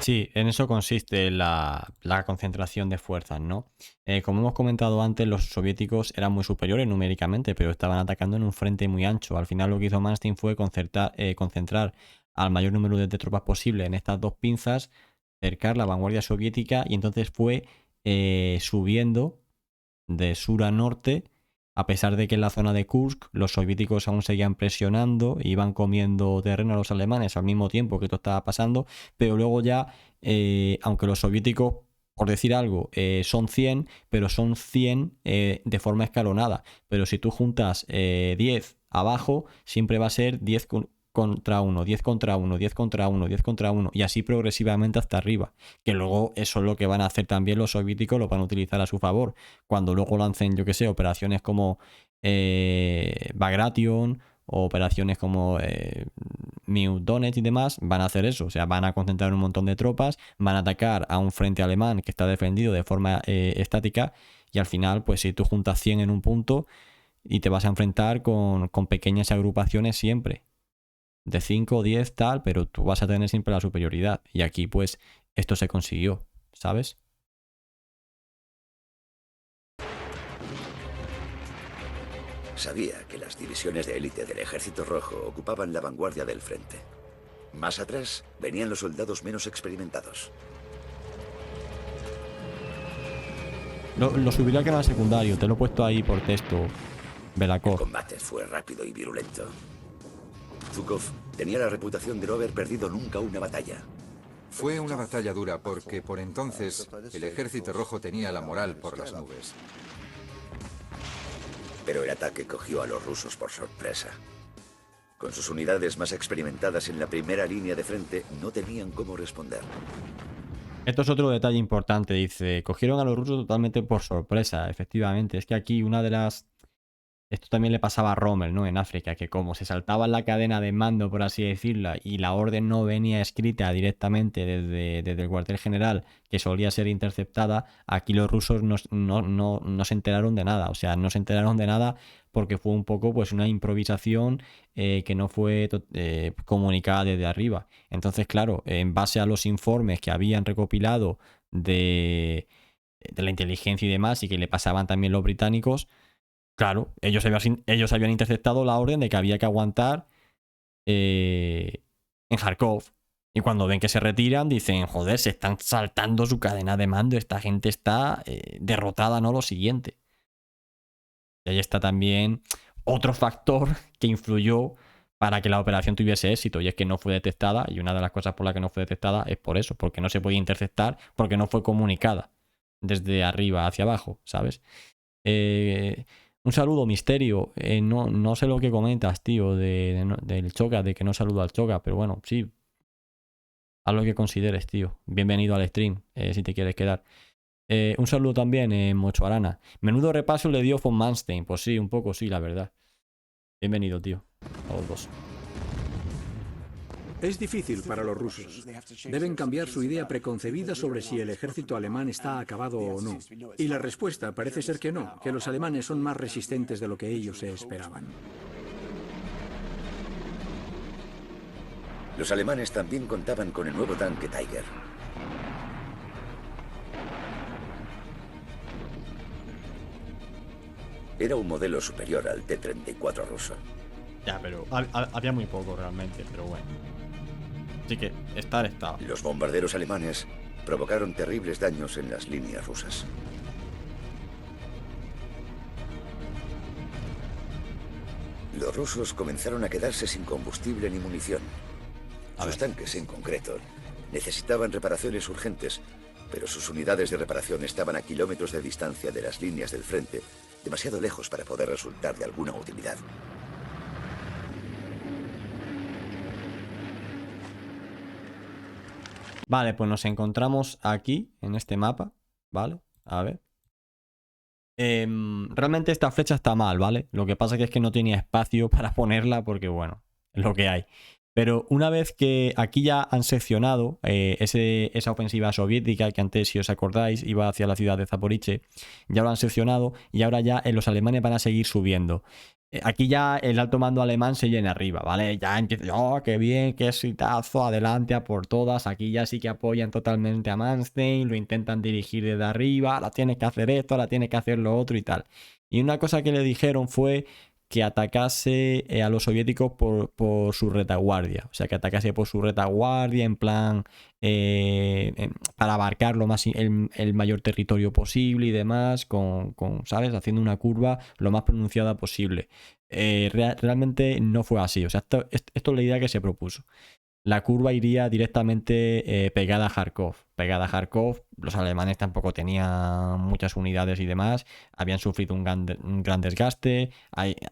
sí, en eso consiste la concentración de fuerzas, ¿no? Como hemos comentado antes, los soviéticos eran muy superiores numéricamente, pero estaban atacando en un frente muy ancho. Al final lo que hizo Manstein fue concentrar al mayor número de tropas posible en estas dos pinzas, cercar la vanguardia soviética y entonces fue subiendo de sur a norte, a pesar de que en la zona de Kursk los soviéticos aún seguían presionando, iban comiendo terreno a los alemanes al mismo tiempo que esto estaba pasando, pero luego ya, aunque los soviéticos, por decir algo, son 100, pero son 100 de forma escalonada. Pero si tú juntas 10 abajo, siempre va a ser 10 contra 1, 10 contra 1, 10 contra 1, 10 contra 1 y así progresivamente hasta arriba, que luego eso es lo que van a hacer también los soviéticos, lo van a utilizar a su favor cuando luego lancen, yo que sé, operaciones como Bagration o operaciones como Donetsk y demás, van a hacer eso, o sea, van a concentrar un montón de tropas, van a atacar a un frente alemán que está defendido de forma estática y al final, pues si tú juntas 100 en un punto y te vas a enfrentar con pequeñas agrupaciones siempre de 5 o 10 tal, pero tú vas a tener siempre la superioridad. Y aquí pues esto se consiguió, ¿sabes? Sabía que las divisiones de élite del Ejército Rojo ocupaban la vanguardia del frente. Más atrás venían los soldados menos experimentados. Lo subiré al canal secundario, te lo he puesto ahí por texto, El Belakov. combate fue rápido y virulento. Zhukov tenía la reputación de no haber perdido nunca una batalla. Fue una batalla dura porque por entonces el Ejército Rojo tenía la moral por las nubes. Pero el ataque cogió a los rusos por sorpresa. Con sus unidades más experimentadas en la primera línea de frente, no tenían cómo responder. Esto es otro detalle importante, dice, cogieron a los rusos totalmente por sorpresa, efectivamente. Es que aquí una de las... Esto también le pasaba a Rommel, ¿no? En África, que como se saltaba en la cadena de mando, por así decirlo, y la orden no venía escrita directamente desde el cuartel general, que solía ser interceptada, aquí los rusos no se enteraron de nada. O sea, no se enteraron de nada porque fue un poco pues una improvisación que no fue comunicada desde arriba. Entonces, claro, en base a los informes que habían recopilado de la inteligencia y demás, y que le pasaban también los británicos, claro, ellos habían interceptado la orden de que había que aguantar en Kharkov. Y cuando ven que se retiran, dicen, joder, se están saltando su cadena de mando, esta gente está derrotada, no lo siguiente. Y ahí está también otro factor que influyó para que la operación tuviese éxito, y es que no fue detectada, y una de las cosas por las que no fue detectada es por eso, porque no se podía interceptar, porque no fue comunicada desde arriba hacia abajo, ¿sabes? Un saludo, Misterio. No sé lo que comentas, tío, del Choca, de que no saludo al Choca, pero bueno, sí. Haz lo que consideres, tío. Bienvenido al stream, si te quieres quedar. Un saludo también, Mocho Arana. Menudo repaso le dio von Manstein. Pues sí, un poco sí, la verdad. Bienvenido, tío. A los dos. Es difícil para los rusos. Deben cambiar su idea preconcebida sobre si el ejército alemán está acabado o no. Y la respuesta parece ser que no, que los alemanes son más resistentes de lo que ellos se esperaban. Los alemanes también contaban con el nuevo tanque Tiger. Era un modelo superior al T-34 ruso. Ya, pero había muy poco realmente, pero bueno. Así que estaba. Los bombarderos alemanes provocaron terribles daños en las líneas rusas. Los rusos comenzaron a quedarse sin combustible ni munición. Sus tanques, en concreto, necesitaban reparaciones urgentes, pero sus unidades de reparación estaban a kilómetros de distancia de las líneas del frente, demasiado lejos para poder resultar de alguna utilidad. Vale, pues nos encontramos aquí, en este mapa, ¿vale? A ver. Realmente esta flecha está mal, ¿vale? Lo que pasa es que no tenía espacio para ponerla porque, bueno, es lo que hay. Pero una vez que aquí ya han seccionado esa ofensiva soviética, que antes, si os acordáis, iba hacia la ciudad de Zaporizhzhia, ya lo han seccionado y ahora ya los alemanes van a seguir subiendo. Aquí ya el alto mando alemán se llena arriba, ¿vale? Ya empieza, oh, qué bien, qué exitazo, adelante a por todas. Aquí ya sí que apoyan totalmente a Manstein, lo intentan dirigir desde arriba, ahora tienes que hacer esto, ahora tienes que hacer lo otro y tal. Y una cosa que le dijeron fue que atacase a los soviéticos por su retaguardia. O sea, que atacase por su retaguardia en plan para abarcar el mayor territorio posible y demás, ¿sabes? Haciendo una curva lo más pronunciada posible. Realmente no fue así. O sea, esto es la idea que se propuso. La curva iría directamente pegada a Kharkov. Pegada a Kharkov, los alemanes tampoco tenían muchas unidades y demás. Habían sufrido un gran desgaste.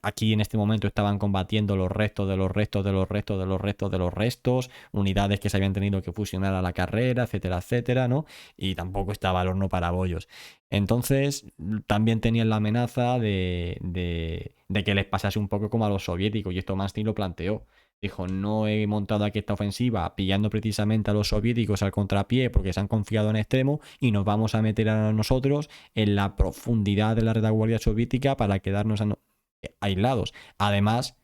Aquí en este momento estaban combatiendo los restos de los restos de los restos de los restos de los restos. Unidades que se habían tenido que fusionar a la carrera, etcétera, etcétera, ¿no? Y tampoco estaba el horno para bollos. Entonces, también tenían la amenaza de que les pasase un poco como a los soviéticos. Y esto Manstein lo planteó. Dijo, no he montado aquí esta ofensiva pillando precisamente a los soviéticos al contrapié porque se han confiado en extremo y nos vamos a meter a nosotros en la profundidad de la retaguardia soviética para quedarnos aislados. Además,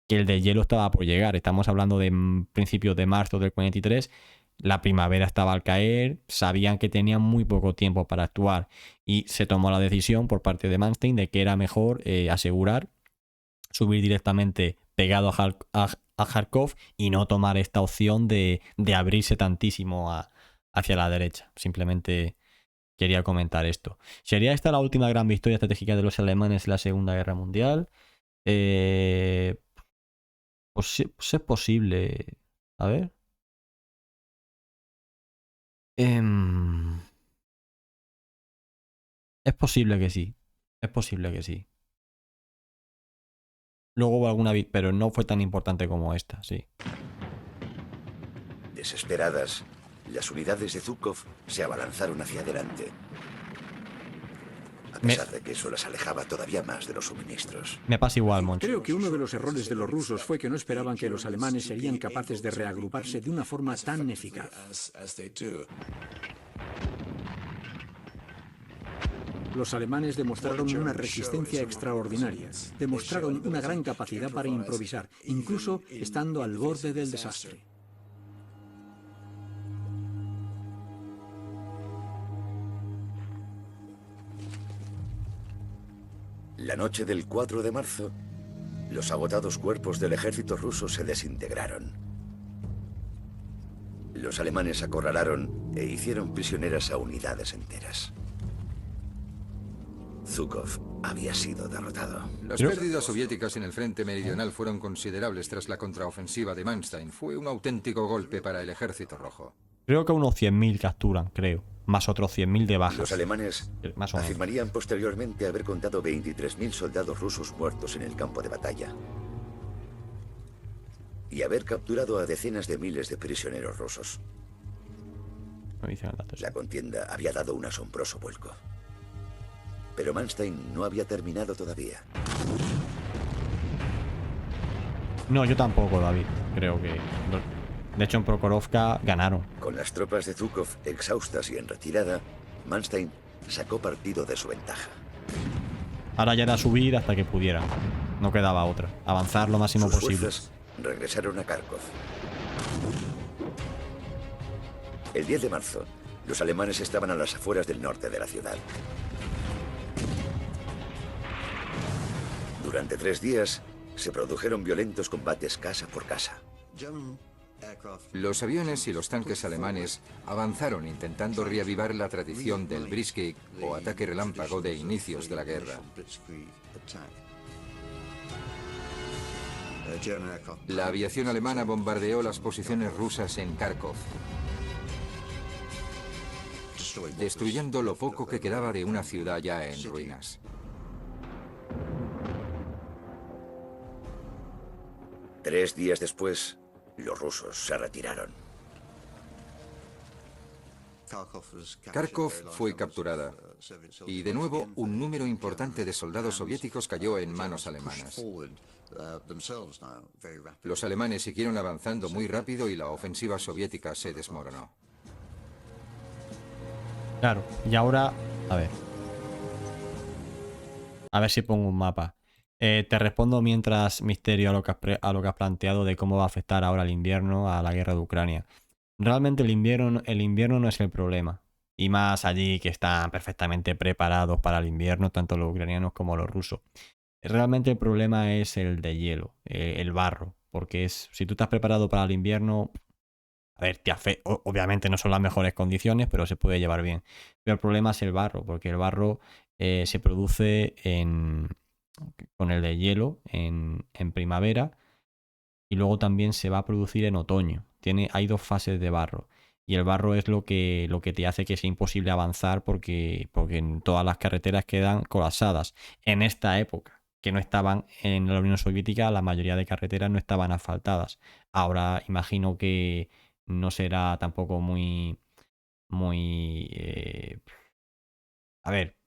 que el de hielo estaba por llegar. Estamos hablando de principios de marzo del 43. La primavera estaba al caer. Sabían que tenían muy poco tiempo para actuar y se tomó la decisión por parte de Manstein de que era mejor asegurar subir directamente pegado a Kharkov y no tomar esta opción de abrirse tantísimo hacia la derecha. Simplemente quería comentar esto. ¿Sería esta la última gran victoria estratégica de los alemanes en la Segunda Guerra Mundial? Pues es posible. A ver. Es posible que sí. Es posible que sí. Luego hubo alguna vez, pero no fue tan importante como esta, sí. Desesperadas, las unidades de Zhukov se abalanzaron hacia adelante. A pesar de que eso las alejaba todavía más de los suministros. Me pasa igual, Moncho. Creo que uno de los errores de los rusos fue que no esperaban que los alemanes serían capaces de reagruparse de una forma tan eficaz. Los alemanes demostraron una resistencia extraordinaria, demostraron una gran capacidad para improvisar, incluso estando al borde del desastre. La noche del 4 de marzo, los agotados cuerpos del ejército ruso se desintegraron. Los alemanes acorralaron e hicieron prisioneras a unidades enteras. Zhukov había sido derrotado. Las pérdidas soviéticas en el frente meridional fueron considerables tras la contraofensiva de Manstein. Fue un auténtico golpe para el ejército rojo. Creo que unos 100.000 capturan, creo. Más otros 100.000 de bajas. Los alemanes más o menos afirmarían posteriormente haber contado 23.000 soldados rusos muertos en el campo de batalla. Y haber capturado a decenas de miles de prisioneros rusos. me dicen el dato. Sí. La contienda había dado un asombroso vuelco. Pero Manstein no había terminado todavía. No, yo tampoco, David. Creo que... De hecho, en Prokhorovka ganaron. Con las tropas de Zhukov exhaustas y en retirada, Manstein sacó partido de su ventaja. Ahora ya era subir hasta que pudieran. No quedaba otra. Avanzar lo máximo Sus posible. fuerzas regresaron a Kharkov. El 10 de marzo, los alemanes estaban a las afueras del norte de la ciudad. Durante 3 días, se produjeron violentos combates casa por casa. Los aviones y los tanques alemanes avanzaron intentando reavivar la tradición del Blitzkrieg o ataque relámpago de inicios de la guerra. La aviación alemana bombardeó las posiciones rusas en Kharkov, destruyendo lo poco que quedaba de una ciudad ya en ruinas. Tres días después, los rusos se retiraron. Kharkov fue capturada y de nuevo un número importante de soldados soviéticos cayó en manos alemanas. Los alemanes siguieron avanzando muy rápido y la ofensiva soviética se desmoronó. Claro, y ahora... A ver si pongo un mapa. Te respondo mientras, Misterio, a lo que has planteado de cómo va a afectar ahora el invierno a la guerra de Ucrania. Realmente el invierno no es el problema. Y más allí que están perfectamente preparados para el invierno, tanto los ucranianos como los rusos. Realmente el problema es el de hielo, el barro. Porque si tú estás preparado para el invierno, a ver, obviamente no son las mejores condiciones, pero se puede llevar bien. Pero el problema es el barro, porque el barro se produce con el de hielo en primavera y luego también se va a producir en otoño. Hay 2 fases de barro y el barro es lo que te hace que sea imposible avanzar porque todas las carreteras quedan colapsadas. En esta época, que no estaban en la Unión Soviética, la mayoría de carreteras no estaban asfaltadas. Ahora imagino que no será tampoco muy a ver,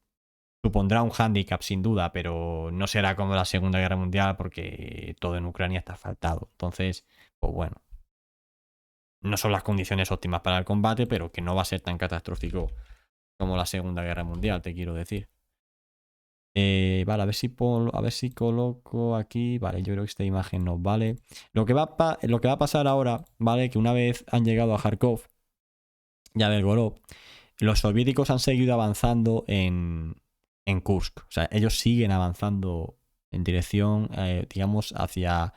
supondrá un hándicap sin duda, pero no será como la Segunda Guerra Mundial porque todo en Ucrania está asfaltado. Entonces, pues bueno, no son las condiciones óptimas para el combate, pero que no va a ser tan catastrófico como la Segunda Guerra Mundial, te quiero decir. Vale, a ver si coloco aquí. Vale, yo creo que esta imagen nos vale. Lo que va a pasar ahora, ¿vale? Que una vez han llegado a Kharkov y a Belgorod, los soviéticos han seguido avanzando en Kursk. O sea, ellos siguen avanzando en dirección, digamos, hacia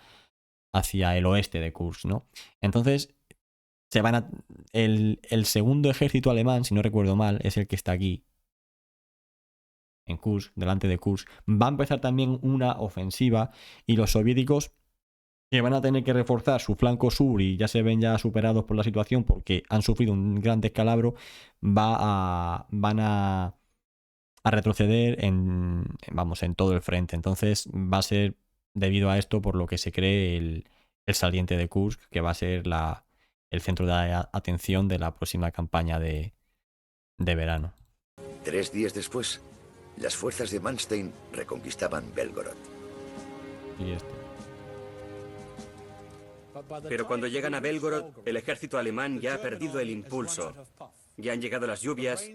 el oeste de Kursk, ¿no? Entonces, el segundo ejército alemán, si no recuerdo mal, es el que está aquí, en Kursk, delante de Kursk. Va a empezar también una ofensiva y los soviéticos, que van a tener que reforzar su flanco sur y ya se ven ya superados por la situación porque han sufrido un gran descalabro, van a retroceder en todo el frente. Entonces va a ser debido a esto por lo que se cree el saliente de Kursk, que va a ser el centro de atención de la próxima campaña de verano. 3 días después, las fuerzas de Manstein reconquistaban Belgorod. Y Pero cuando llegan a Belgorod, el ejército alemán ya ha perdido el impulso. Ya han llegado las lluvias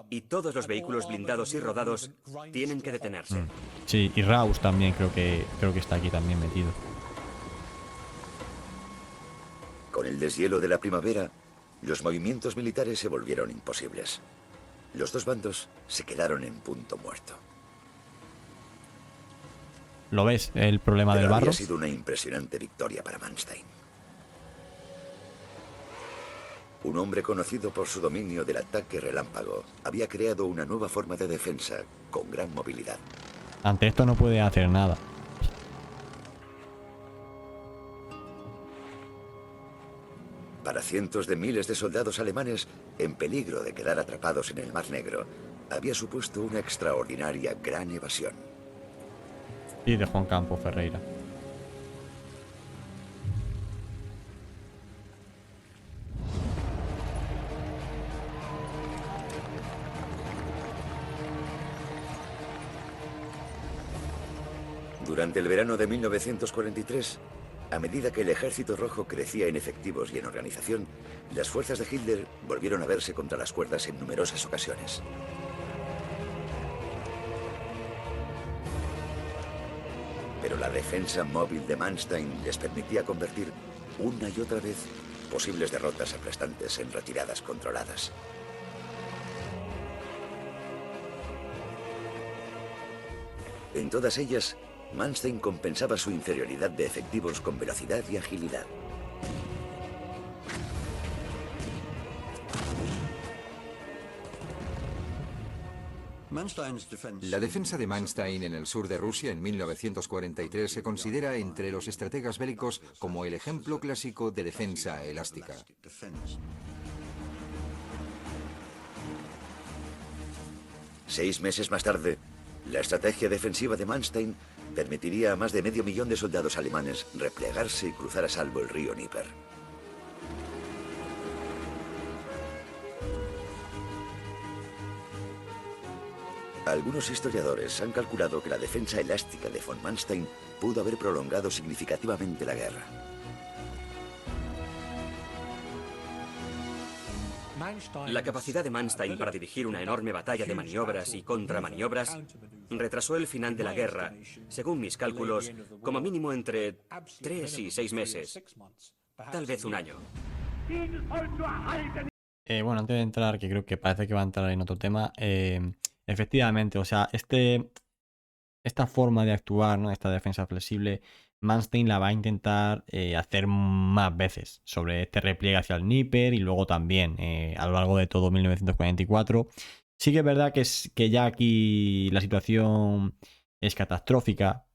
y todos los vehículos blindados y rodados tienen que detenerse. Sí, y Raus también creo que está aquí también metido. Con el deshielo de la primavera, los movimientos militares se volvieron imposibles. Los 2 bandos se quedaron en punto muerto. ¿Lo ves? El problema Pero del barro. había sido una impresionante victoria para Manstein. Un hombre conocido por su dominio del ataque relámpago había creado una nueva forma de defensa con gran movilidad. Ante esto no puede hacer nada. Para cientos de miles de soldados alemanes en peligro de quedar atrapados en el Mar Negro, había supuesto una extraordinaria gran evasión. Y de Juan Campo Ferreira. Durante el verano de 1943, a medida que el Ejército Rojo crecía en efectivos y en organización, las fuerzas de Hitler volvieron a verse contra las cuerdas en numerosas ocasiones. Pero la defensa móvil de Manstein les permitía convertir una y otra vez posibles derrotas aplastantes en retiradas controladas. En todas ellas, Manstein compensaba su inferioridad de efectivos con velocidad y agilidad. La defensa de Manstein en el sur de Rusia en 1943 se considera entre los estrategas bélicos como el ejemplo clásico de defensa elástica. 6 meses más tarde, la estrategia defensiva de Manstein permitiría a más de 500.000 de soldados alemanes replegarse y cruzar a salvo el río Dnieper. Algunos historiadores han calculado que la defensa elástica de von Manstein pudo haber prolongado significativamente la guerra. La capacidad de Manstein para dirigir una enorme batalla de maniobras y contramaniobras retrasó el final de la guerra, según mis cálculos, como mínimo entre 3 y 6 meses, tal vez un año. Bueno, antes de entrar, que creo que parece que va a entrar en otro tema, efectivamente, o sea, esta forma de actuar, ¿no? Esta defensa flexible, Manstein la va a intentar hacer más veces sobre este repliegue hacia el Dnieper y luego también a lo largo de todo 1944. Sí que es verdad que ya aquí la situación es catastrófica.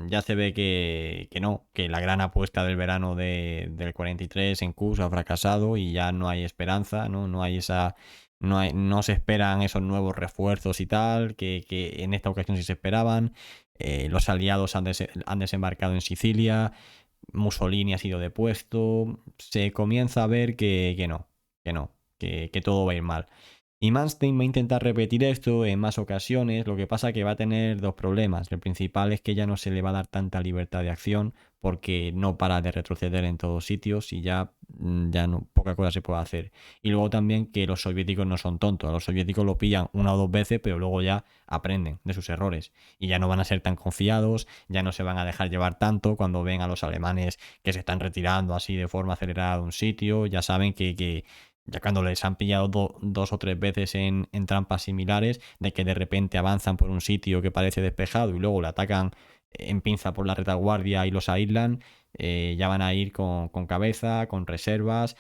Ya se ve que no, que la gran apuesta del verano del 43 en Kursk ha fracasado y ya no hay esperanza, ¿no? No se esperan esos nuevos refuerzos y tal, que en esta ocasión sí se esperaban. Los aliados han desembarcado en Sicilia, Mussolini ha sido depuesto. Se comienza a ver que todo va a ir mal. Y Manstein va a intentar repetir esto en más ocasiones, lo que pasa que va a tener dos problemas. El principal es que ya no se le va a dar tanta libertad de acción porque no para de retroceder en todos sitios y ya no, poca cosa se puede hacer. Y luego también que los soviéticos no son tontos. A los soviéticos lo pillan una o dos veces, pero luego ya aprenden de sus errores. Y ya no van a ser tan confiados, ya no se van a dejar llevar tanto cuando ven a los alemanes que se están retirando así de forma acelerada de un sitio. Ya saben que ya cuando les han pillado dos o tres veces en trampas similares, de que de repente avanzan por un sitio que parece despejado y luego le atacan en pinza por la retaguardia y los aíslan, ya van a ir con cabeza, con reservas.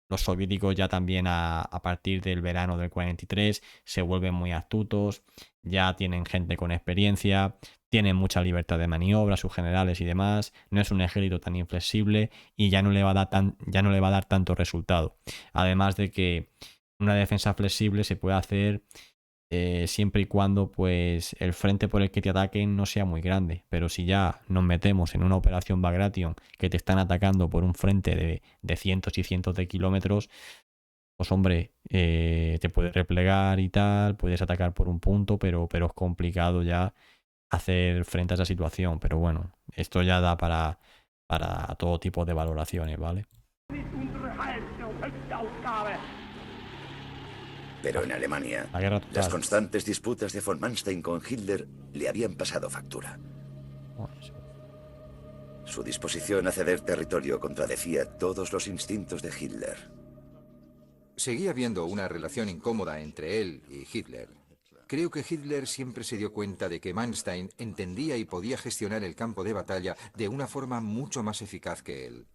Los soviéticos ya también a partir del verano del 43 se vuelven muy astutos, ya tienen gente con experiencia, tienen mucha libertad de maniobra, sus generales y demás, no es un ejército tan inflexible y ya no le va a dar tanto resultado. Además de que una defensa flexible se puede hacer siempre y cuando pues el frente por el que te ataquen no sea muy grande, pero si ya nos metemos en una operación Bagration que te están atacando por un frente de cientos y cientos de kilómetros, pues hombre, te puedes replegar y tal, puedes atacar por un punto, pero es complicado ya hacer frente a esa situación. Pero bueno, esto ya da para todo tipo de valoraciones, ¿vale? Pero en Alemania, las constantes disputas de von Manstein con Hitler le habían pasado factura. Su disposición a ceder territorio contradecía todos los instintos de Hitler. Seguía habiendo una relación incómoda entre él y Hitler. Creo que Hitler siempre se dio cuenta de que Manstein entendía y podía gestionar el campo de batalla de una forma mucho más eficaz que él.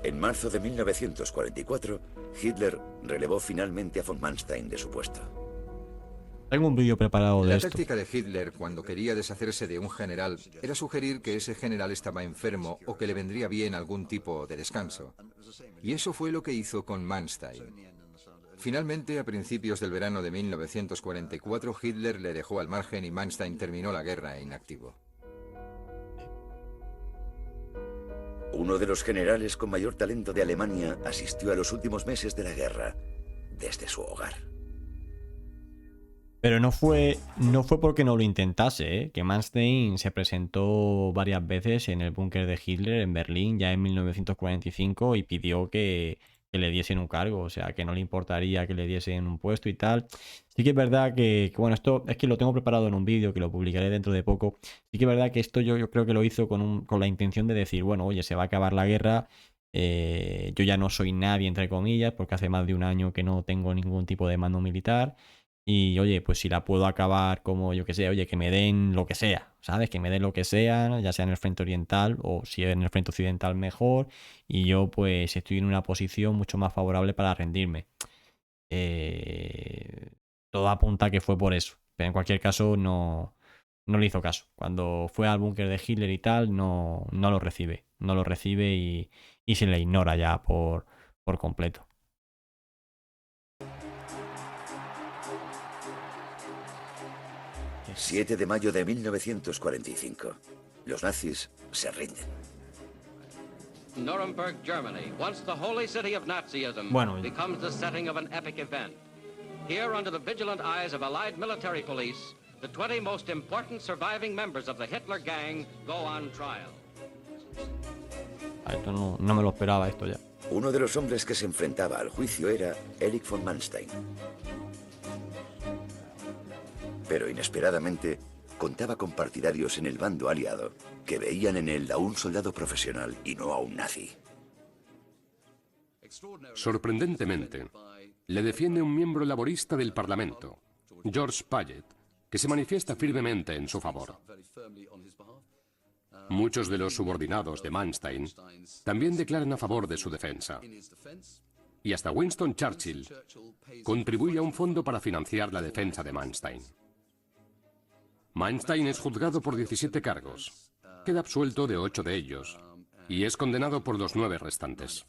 En marzo de 1944, Hitler relevó finalmente a von Manstein de su puesto. Tengo un vídeo preparado de esto. La táctica de Hitler cuando quería deshacerse de un general era sugerir que ese general estaba enfermo o que le vendría bien algún tipo de descanso. Y eso fue lo que hizo con Manstein. Finalmente, a principios del verano de 1944, Hitler le dejó al margen y Manstein terminó la guerra inactivo. Uno de los generales con mayor talento de Alemania asistió a los últimos meses de la guerra desde su hogar. Pero no fue porque no lo intentase, ¿eh? Que Manstein se presentó varias veces en el búnker de Hitler en Berlín ya en 1945 y pidió que le diesen un cargo, o sea, que no le importaría que le diesen un puesto y tal. Sí que es verdad bueno, esto es que lo tengo preparado en un vídeo que lo publicaré dentro de poco. Sí que es verdad que esto yo creo que lo hizo con la intención de decir, bueno, oye, se va a acabar la guerra, yo ya no soy nadie, entre comillas, porque hace más de un año que no tengo ningún tipo de mando militar. Y oye, pues si la puedo acabar como yo que sé, oye, que me den lo que sea, ¿sabes? Que me den lo que sea, ya sea en el frente oriental o si en el frente occidental mejor. Y yo pues estoy en una posición mucho más favorable para rendirme. Todo apunta a que fue por eso. Pero en cualquier caso no le hizo caso. Cuando fue al búnker de Hitler y tal, no lo recibe. No lo recibe y se le ignora ya por completo. El 7 de mayo de 1945. Los nazis se rinden. Nuremberg, Germany, once the holy city of Nazism, Bueno, becomes the setting of an epic event. Here, under the vigilant eyes of Allied military police, the 20 most important surviving members of the Hitler Gang go on trial. Esto no me lo esperaba esto ya. Uno de los hombres que se enfrentaba al juicio era Erich von Manstein. Pero inesperadamente contaba con partidarios en el bando aliado que veían en él a un soldado profesional y no a un nazi. Sorprendentemente, le defiende un miembro laborista del Parlamento, George Payet, que se manifiesta firmemente en su favor. Muchos de los subordinados de Manstein también declaran a favor de su defensa. Y hasta Winston Churchill contribuye a un fondo para financiar la defensa de Manstein. Manstein es juzgado por 17 cargos, queda absuelto de 8 de ellos y es condenado por los 9 restantes.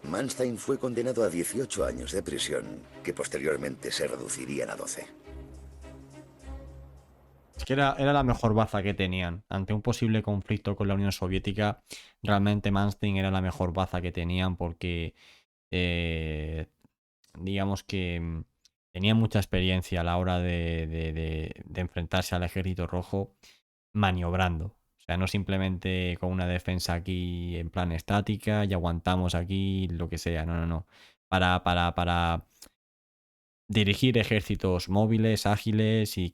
Manstein fue condenado a 18 años de prisión, que posteriormente se reducirían a 12. Es que era la mejor baza que tenían. Ante un posible conflicto con la Unión Soviética, realmente Manstein era la mejor baza que tenían porque, digamos que tenía mucha experiencia a la hora de enfrentarse al Ejército Rojo maniobrando. O sea, no simplemente con una defensa aquí en plan estática y aguantamos aquí lo que sea. No. Para dirigir ejércitos móviles, ágiles y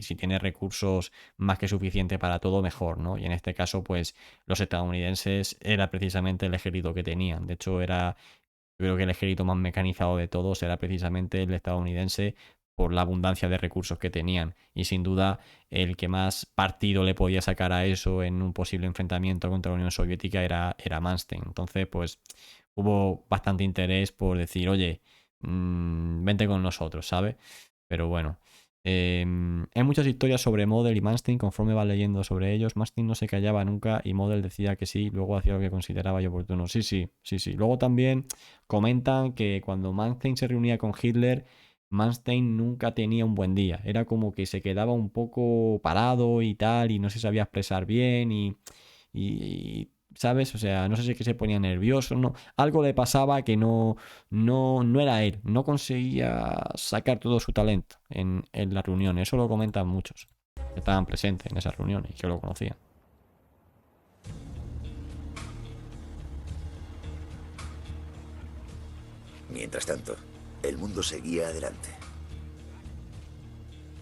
si tiene recursos más que suficiente para todo, mejor, ¿no? Y en este caso, pues los estadounidenses era precisamente el ejército que tenían. De hecho, yo creo que el ejército más mecanizado de todos era precisamente el estadounidense por la abundancia de recursos que tenían. Y sin duda, el que más partido le podía sacar a eso en un posible enfrentamiento contra la Unión Soviética era Manstein. Entonces, pues hubo bastante interés por decir, oye, vente con nosotros, ¿sabes? Pero bueno. Hay muchas historias sobre Model y Manstein conforme va leyendo sobre ellos. Manstein no se callaba nunca y Model decía que sí, luego hacía lo que consideraba yo oportuno. Sí. Luego también comentan que cuando Manstein se reunía con Hitler, Manstein nunca tenía un buen día. Era como que se quedaba un poco parado y tal, y no se sabía expresar bien y ¿sabes? O sea, no sé si es que se ponía nervioso, no. Algo le pasaba que no era él. No conseguía sacar todo su talento en las reuniones. Eso lo comentan muchos que estaban presentes en esas reuniones y que lo conocían. Mientras tanto, el mundo seguía adelante.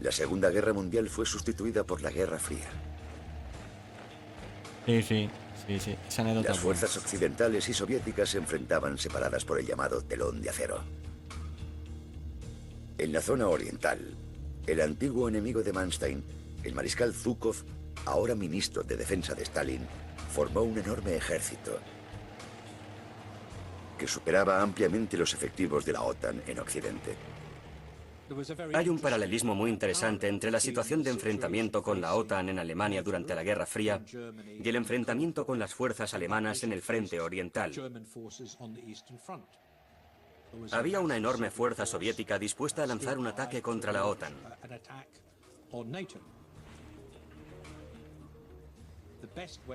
La Segunda Guerra Mundial fue sustituida por la Guerra Fría. Sí. Esa anécdota. Las fuerzas occidentales y soviéticas se enfrentaban separadas por el llamado telón de acero. En la zona oriental, el antiguo enemigo de Manstein, el mariscal Zhukov, ahora ministro de Defensa de Stalin, formó un enorme ejército que superaba ampliamente los efectivos de la OTAN en Occidente. Hay un paralelismo muy interesante entre la situación de enfrentamiento con la OTAN en Alemania durante la Guerra Fría y el enfrentamiento con las fuerzas alemanas en el frente oriental. Había una enorme fuerza soviética dispuesta a lanzar un ataque contra la OTAN.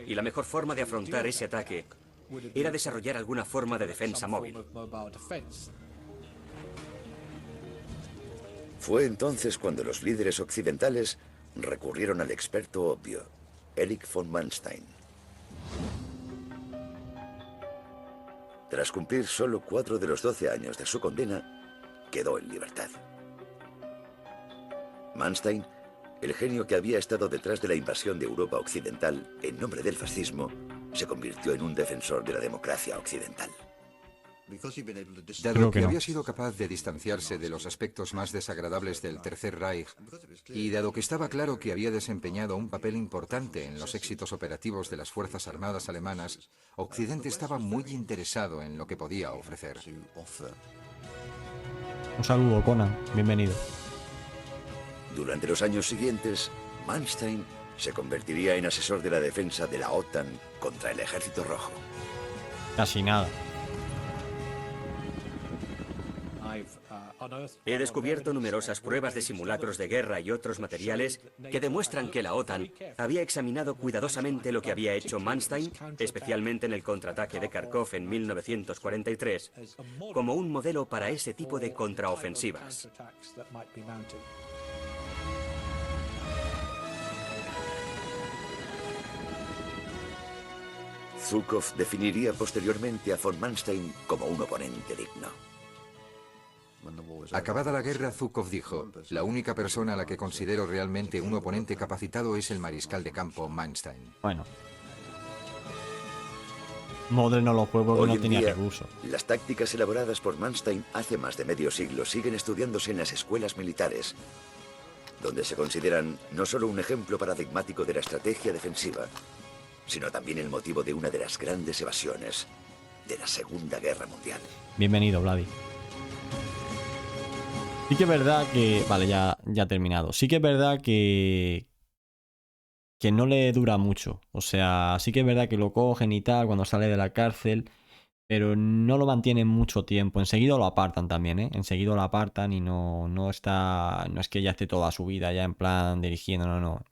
Y la mejor forma de afrontar ese ataque era desarrollar alguna forma de defensa móvil. Fue entonces cuando los líderes occidentales recurrieron al experto obvio, Erich von Manstein. Tras cumplir solo 4 de los 12 años de su condena, quedó en libertad. Manstein, el genio que había estado detrás de la invasión de Europa Occidental en nombre del fascismo, se convirtió en un defensor de la democracia occidental. Dado que había sido capaz de distanciarse de los aspectos más desagradables del Tercer Reich, y dado que estaba claro que había desempeñado un papel importante en los éxitos operativos de las Fuerzas Armadas alemanas, Occidente estaba muy interesado en lo que podía ofrecer. Un saludo, Conan. Bienvenido. Durante los años siguientes, Manstein se convertiría en asesor de la defensa de la OTAN contra el Ejército Rojo. Casi nada. He descubierto numerosas pruebas de simulacros de guerra y otros materiales que demuestran que la OTAN había examinado cuidadosamente lo que había hecho Manstein, especialmente en el contraataque de Kharkov en 1943, como un modelo para ese tipo de contraofensivas. Zhukov definiría posteriormente a von Manstein como un oponente digno. Acabada la guerra, Zhukov dijo: la única persona a la que considero realmente un oponente capacitado es el mariscal de campo Manstein. Bueno. Model no lo fue porque Hoy no en tenía día, recursos. las tácticas elaboradas por Manstein hace más de medio siglo siguen estudiándose en las escuelas militares, donde se consideran no solo un ejemplo paradigmático de la estrategia defensiva, sino también el motivo de una de las grandes evasiones de la Segunda Guerra Mundial. Bienvenido, Vladi. Sí que es verdad que... Vale, ya he terminado. Sí que es verdad que no le dura mucho. O sea, sí que es verdad que lo cogen y tal cuando sale de la cárcel, pero no lo mantienen mucho tiempo. Enseguida lo apartan también, ¿eh? Enseguida lo apartan y no está... No es que ya esté toda su vida ya en plan dirigiendo, no.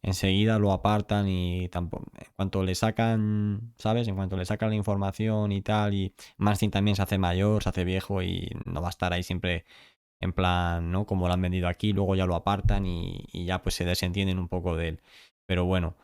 Enseguida lo apartan y tampoco... En cuanto le sacan, ¿sabes? En cuanto le sacan la información y tal, y Manstein también se hace mayor, se hace viejo y no va a estar ahí siempre en plan, ¿no? Como lo han vendido aquí, luego ya lo apartan y ya pues se desentienden un poco de él. Pero bueno,